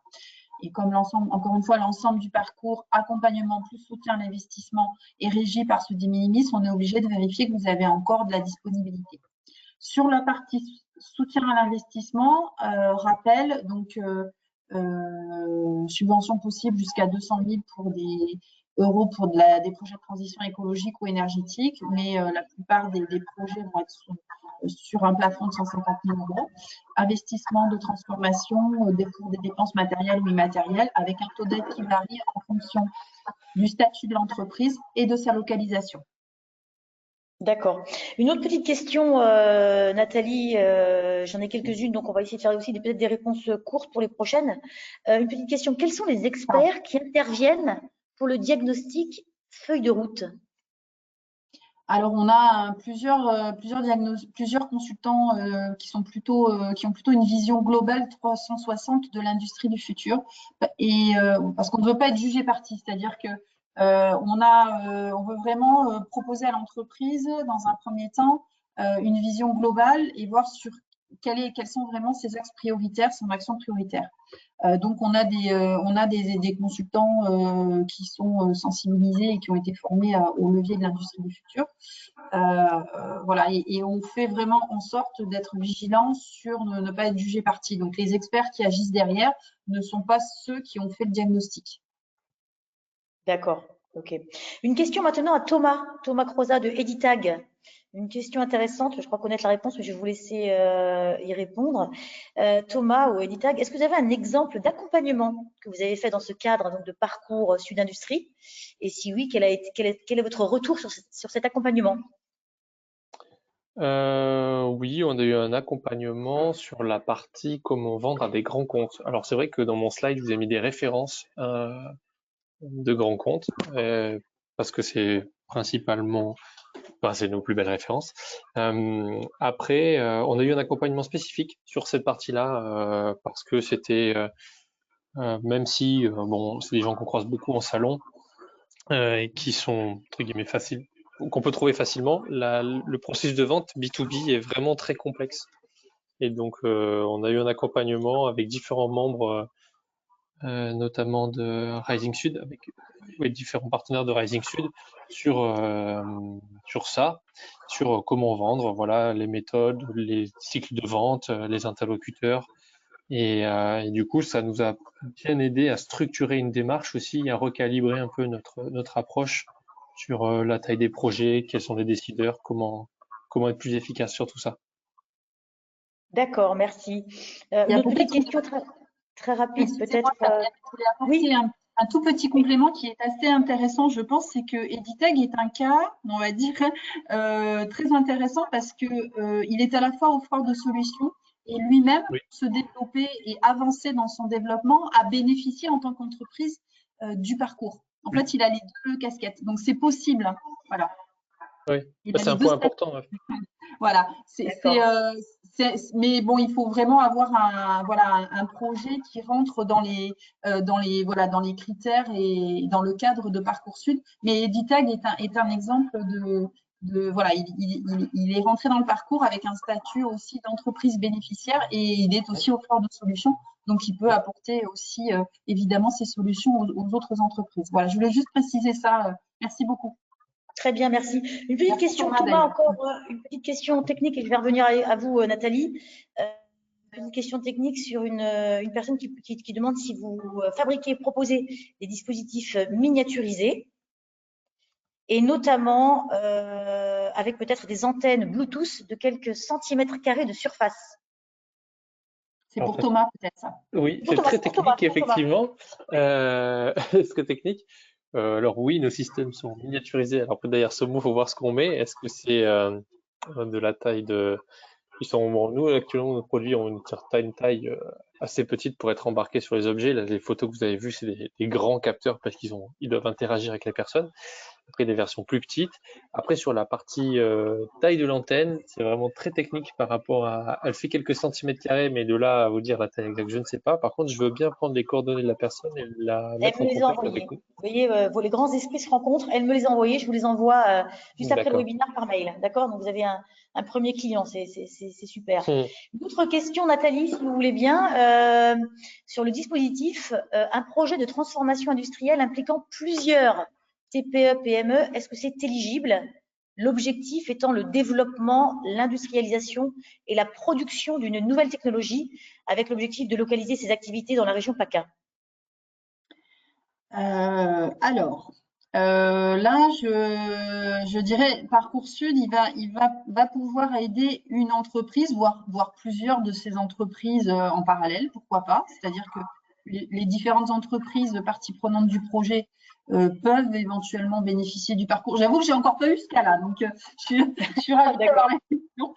Et comme encore une fois, l'ensemble du parcours accompagnement plus soutien à l'investissement est régi par ce de minimis, on est obligé de vérifier que vous avez encore de la disponibilité. Sur la partie soutien à l'investissement, rappel, donc subvention possible jusqu'à 200 000 € pour des projets de transition écologique ou énergétique, mais la plupart des projets vont être sur un plafond de 150 000 €. Investissement de transformation pour des dépenses matérielles ou immatérielles, avec un taux d'aide qui varie en fonction du statut de l'entreprise et de sa localisation. D'accord. Une autre petite question, Nathalie, j'en ai quelques-unes, donc on va essayer de faire aussi peut-être des réponses courtes pour les prochaines. Une petite question, quels sont les experts qui interviennent pour le diagnostic feuille de route? Alors, on a plusieurs consultants qui ont plutôt une vision globale 360 de l'industrie du futur, et parce qu'on ne veut pas être jugé parti, c'est-à-dire que on veut vraiment proposer à l'entreprise, dans un premier temps, une vision globale et voir sur quels sont vraiment ses axes prioritaires, son action prioritaire. Donc, on a des consultants qui sont sensibilisés et qui ont été formés au levier de l'industrie du futur. Voilà, et on fait vraiment en sorte d'être vigilant sur ne pas être jugé parti. Donc, les experts qui agissent derrière ne sont pas ceux qui ont fait le diagnostic. D'accord, ok. Une question maintenant à Thomas Croza de Editag. Une question intéressante, je crois connaître la réponse, mais je vais vous laisser y répondre. Thomas ou Editag, est-ce que vous avez un exemple d'accompagnement que vous avez fait dans ce cadre donc, de parcours Sud Industrie? Et si oui, quel est votre retour sur cet accompagnement? Oui, on a eu un accompagnement sur la partie comment vendre à des grands comptes. Alors c'est vrai que dans mon slide, je vous ai mis des références de grands comptes, parce que c'est principalement, c'est nos plus belles références. Après, on a eu un accompagnement spécifique sur cette partie-là, parce que c'était, même si, bon, c'est des gens qu'on croise beaucoup en salon, et qui sont, entre guillemets, faciles, qu'on peut trouver facilement, le processus de vente B2B est vraiment très complexe. Et donc, on a eu un accompagnement avec différents membres, notamment de Rising Sud, avec différents partenaires de Rising Sud sur ça, sur comment vendre, voilà, les méthodes, les cycles de vente, les interlocuteurs. Et du coup, ça nous a bien aidé à structurer une démarche aussi, à recalibrer un peu notre approche sur la taille des projets, quels sont les décideurs, comment être plus efficace sur tout ça. D'accord, merci. Une autre petite question très rapide, peut-être. Je voulais apporter un tout petit complément qui est assez intéressant, je pense, c'est que Editag est un cas, on va dire, très intéressant parce que il est à la fois offreur de solutions et lui-même se développer et avancer dans son développement, à bénéficier en tant qu'entreprise du parcours. En fait, il a les deux casquettes, donc c'est possible. Voilà. Oui, c'est un point important. Voilà, mais bon, il faut vraiment avoir un projet qui rentre dans les critères et dans le cadre de Parcoursup. Mais Editag est un exemple il est rentré dans le parcours avec un statut aussi d'entreprise bénéficiaire et il est aussi offreur de solutions. Donc, il peut apporter aussi évidemment ses solutions aux autres entreprises. Voilà, je voulais juste préciser ça. Merci beaucoup. Très bien, merci. Une petite Merci, question, Thomas, Thomas, d'ailleurs. encore une petite question technique et je vais revenir à vous, Nathalie. Une question technique sur une personne qui demande si vous fabriquez, proposez des dispositifs miniaturisés et notamment avec peut-être des antennes Bluetooth de quelques centimètres carrés de surface. C'est Alors, pour Thomas, peut-être ça. oui, Pour c'est Thomas, très pour Thomas, technique, pour Thomas. effectivement. C'est très technique. Alors oui, nos systèmes sont miniaturisés. Alors d'ailleurs, ce mot, faut voir ce qu'on met. Est-ce que c'est de la taille de... Bon, nous, actuellement, nos produits ont une certaine taille assez petite pour être embarqués sur les objets. Là, les photos que vous avez vues, c'est des grands capteurs parce ils doivent interagir avec les personnes. Après, des versions plus petites. Après, sur la partie taille de l'antenne, c'est vraiment très technique par rapport à... Elle fait quelques centimètres carrés, mais de là à vous dire la taille exacte, je ne sais pas. Par contre, je veux bien prendre les coordonnées de la personne et la Elle mettre me en les a contact envoyés. avec nous. Vous voyez, les grands esprits se rencontrent. Elle me les a envoyés. Je vous les envoie juste après le D'accord. webinaire par mail. D'accord? Donc, vous avez un premier client. C'est super. Hmm. Une autre question, Nathalie, si vous voulez bien, sur le dispositif, un projet de transformation industrielle impliquant plusieurs TPE, PME, est-ce que c'est éligible? L'objectif étant le développement, l'industrialisation et la production d'une nouvelle technologie avec l'objectif de localiser ces activités dans la région PACA. Alors, là, je dirais Parcoursup, il va pouvoir aider une entreprise, voire plusieurs de ces entreprises en parallèle, pourquoi pas. C'est-à-dire que les différentes entreprises parties prenantes du projet peuvent éventuellement bénéficier du parcours. J'avoue que j'ai encore pas eu ce cas-là, donc je suis ravie d'avoir la question.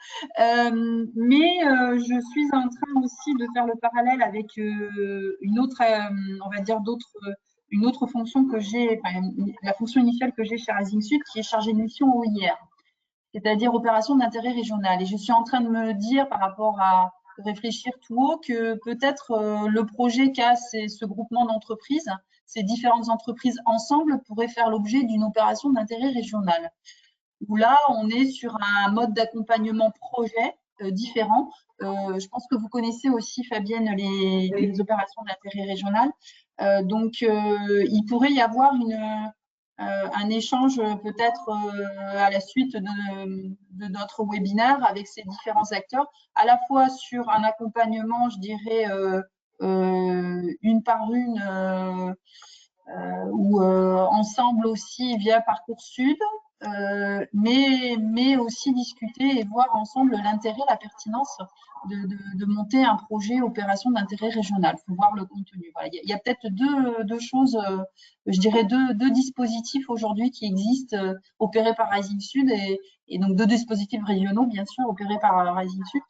Mais je suis en train aussi de faire le parallèle avec une autre, on va dire une autre fonction que j'ai, enfin, la fonction initiale que j'ai chez Rising Sud, qui est chargée de mission OIR, c'est-à-dire opération d'intérêt régional. Et je suis en train de me dire, par rapport à réfléchir tout haut, que peut-être le projet qu'a ce groupement d'entreprises, ces différentes entreprises ensemble, pourraient faire l'objet d'une opération d'intérêt régional. Où là, on est sur un mode d'accompagnement projet différent. Je pense que vous connaissez aussi, Fabienne, les opérations d'intérêt régional. Donc, il pourrait y avoir un échange peut-être à la suite de notre webinaire avec ces différents acteurs, à la fois sur un accompagnement, je dirais, une par une, ou ensemble aussi via Parcoursup, mais aussi discuter et voir ensemble l'intérêt, la pertinence de monter un projet opération d'intérêt régional. Il faut voir le contenu. Voilà. Il y a peut-être deux choses, je dirais deux dispositifs aujourd'hui qui existent, opérés par Rising Sud et donc deux dispositifs régionaux, bien sûr, opérés par Rising Sud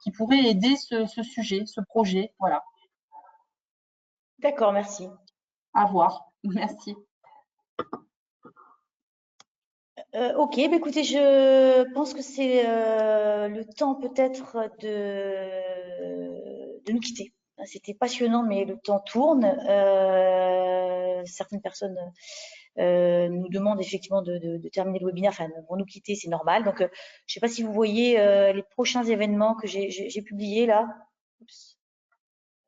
qui pourraient aider ce sujet, ce projet. Voilà. D'accord, merci. À voir. Merci. Ok, bah écoutez, je pense que c'est le temps peut-être de nous quitter. C'était passionnant, mais le temps tourne. Certaines personnes nous demandent effectivement de terminer le webinaire, enfin, pour nous quitter, c'est normal. Donc, je ne sais pas si vous voyez les prochains événements que j'ai publiés là. Oups.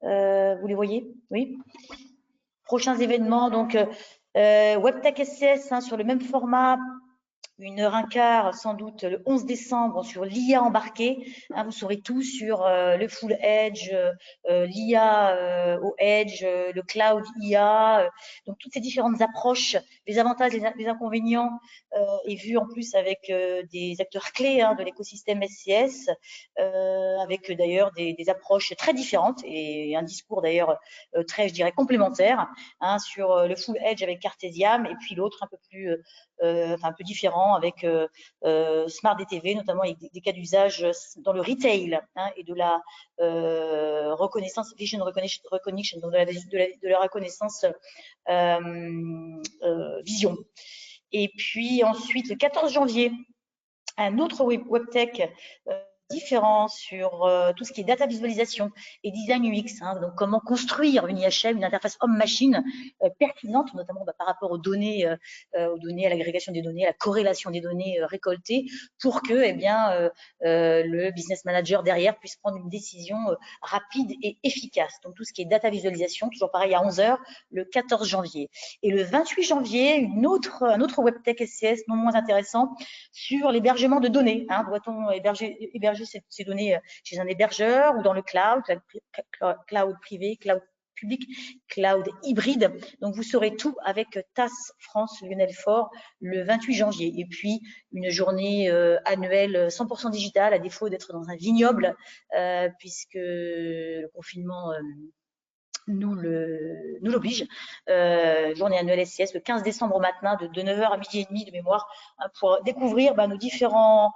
Vous les voyez? Oui. Prochains événements, donc WebTech SCS hein, sur le même format. 1h15 sans doute le 11 décembre sur l'IA embarquée. Hein, vous saurez tout sur le full edge, l'IA au edge, le cloud IA, donc toutes ces différentes approches, les avantages, les inconvénients, et vu en plus avec des acteurs clés hein, de l'écosystème SCS, avec d'ailleurs des approches très différentes et un discours d'ailleurs très, je dirais, complémentaire hein, sur le full edge avec Cartesiam et puis l'autre un peu plus un peu différent avec Smart DTV, notamment avec des cas d'usage dans le retail hein, et de la reconnaissance, vision recognition, donc de la reconnaissance vision. Et puis ensuite, le 14 janvier, un autre WebTech différents sur tout ce qui est data visualisation et design UX, hein, donc comment construire une IHM, une interface homme-machine pertinente, notamment par rapport aux données, à l'agrégation des données, à la corrélation des données récoltées, pour que le business manager derrière puisse prendre une décision rapide et efficace. Donc tout ce qui est data visualisation, toujours pareil à 11h le 14 janvier. Et le 28 janvier, un autre WebTech SCS non moins intéressant sur l'hébergement de données. Hein. Doit-on héberger ces données chez un hébergeur ou dans le cloud privé, cloud public, cloud hybride. Donc, vous saurez tout avec TAS France Lionel Faure le 28 janvier. Et puis, une journée annuelle 100% digitale, à défaut d'être dans un vignoble, puisque le confinement nous l'oblige. Journée annuelle SCS le 15 décembre au matin de 9h à midi et demi de mémoire, hein, pour découvrir nos différents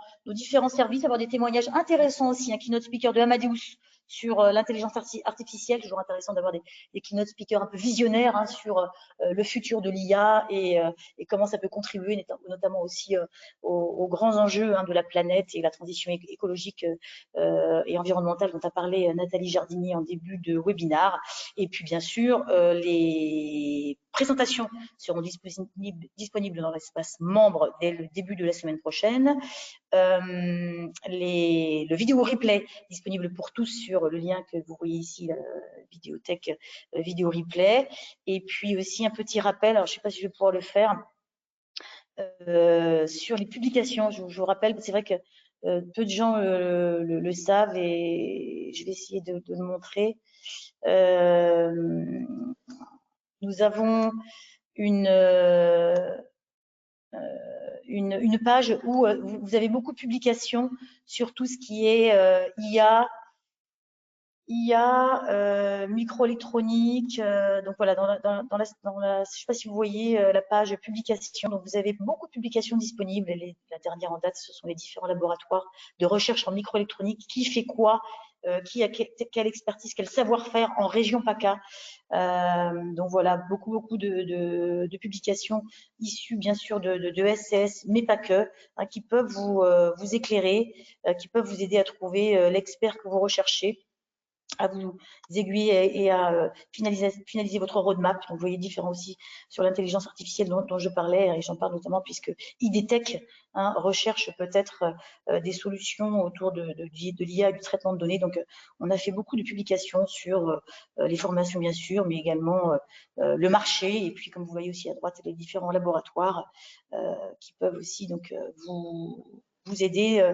services, avoir des témoignages intéressants aussi. Un keynote speaker de Amadeus sur l'intelligence artificielle, toujours intéressant d'avoir des keynote speakers un peu visionnaires, hein, sur le futur de l'IA et comment ça peut contribuer notamment aussi aux grands enjeux, hein, de la planète et la transition écologique et environnementale dont a parlé Nathalie Jardinier en début de webinaire. Et puis, bien sûr, les présentations seront disponibles dans l'espace membre dès le début de la semaine prochaine. Le vidéo replay disponible pour tous sur le lien que vous voyez ici, la Vidéothèque vidéo replay. Et puis aussi un petit rappel, alors je ne sais pas si je vais pouvoir le faire, sur les publications. Je vous rappelle, c'est vrai que peu de gens le savent et je vais essayer de le montrer. Nous avons une page où vous avez beaucoup de publications sur tout ce qui est IA, microélectronique. Donc voilà, je ne sais pas si vous voyez la page publication. Donc vous avez beaucoup de publications disponibles. Et la dernière en date, ce sont les différents laboratoires de recherche en microélectronique. Qui fait quoi, qui a quelle expertise, quel savoir-faire en région PACA. Donc voilà, beaucoup de publications issues bien sûr de SCS, mais pas que, hein, qui peuvent vous éclairer, qui peuvent vous aider à trouver l'expert que vous recherchez, à vous aiguiller et à finaliser votre roadmap. Donc, vous voyez différents aussi sur l'intelligence artificielle dont je parlais, et j'en parle notamment puisque IDTech, hein, recherche peut-être des solutions autour de l'IA et du traitement de données. Donc, on a fait beaucoup de publications sur les formations, bien sûr, mais également le marché. Et puis, comme vous voyez aussi à droite, les différents laboratoires qui peuvent aussi donc vous aider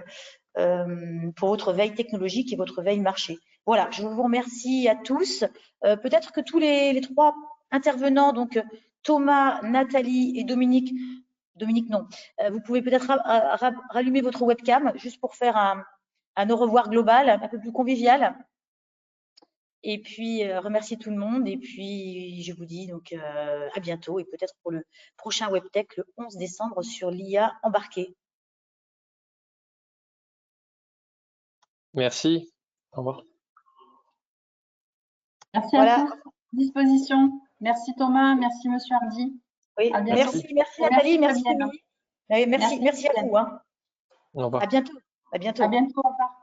pour votre veille technologique et votre veille marché. Voilà, je vous remercie à tous. Peut-être que tous les trois intervenants, donc Thomas, Nathalie et Dominique non, vous pouvez peut-être rallumer votre webcam juste pour faire un au revoir global, un peu plus convivial. Et puis, remercier tout le monde. Et puis, je vous dis donc à bientôt et peut-être pour le prochain WebTech le 11 décembre sur l'IA embarquée. Merci. Au revoir. Merci à tous. Disposition. Merci Thomas, merci Monsieur Hardy. Oui, merci Nathalie, merci Camille. Merci à vous. Hein. Au revoir. À bientôt. À bientôt. À bientôt. Au revoir.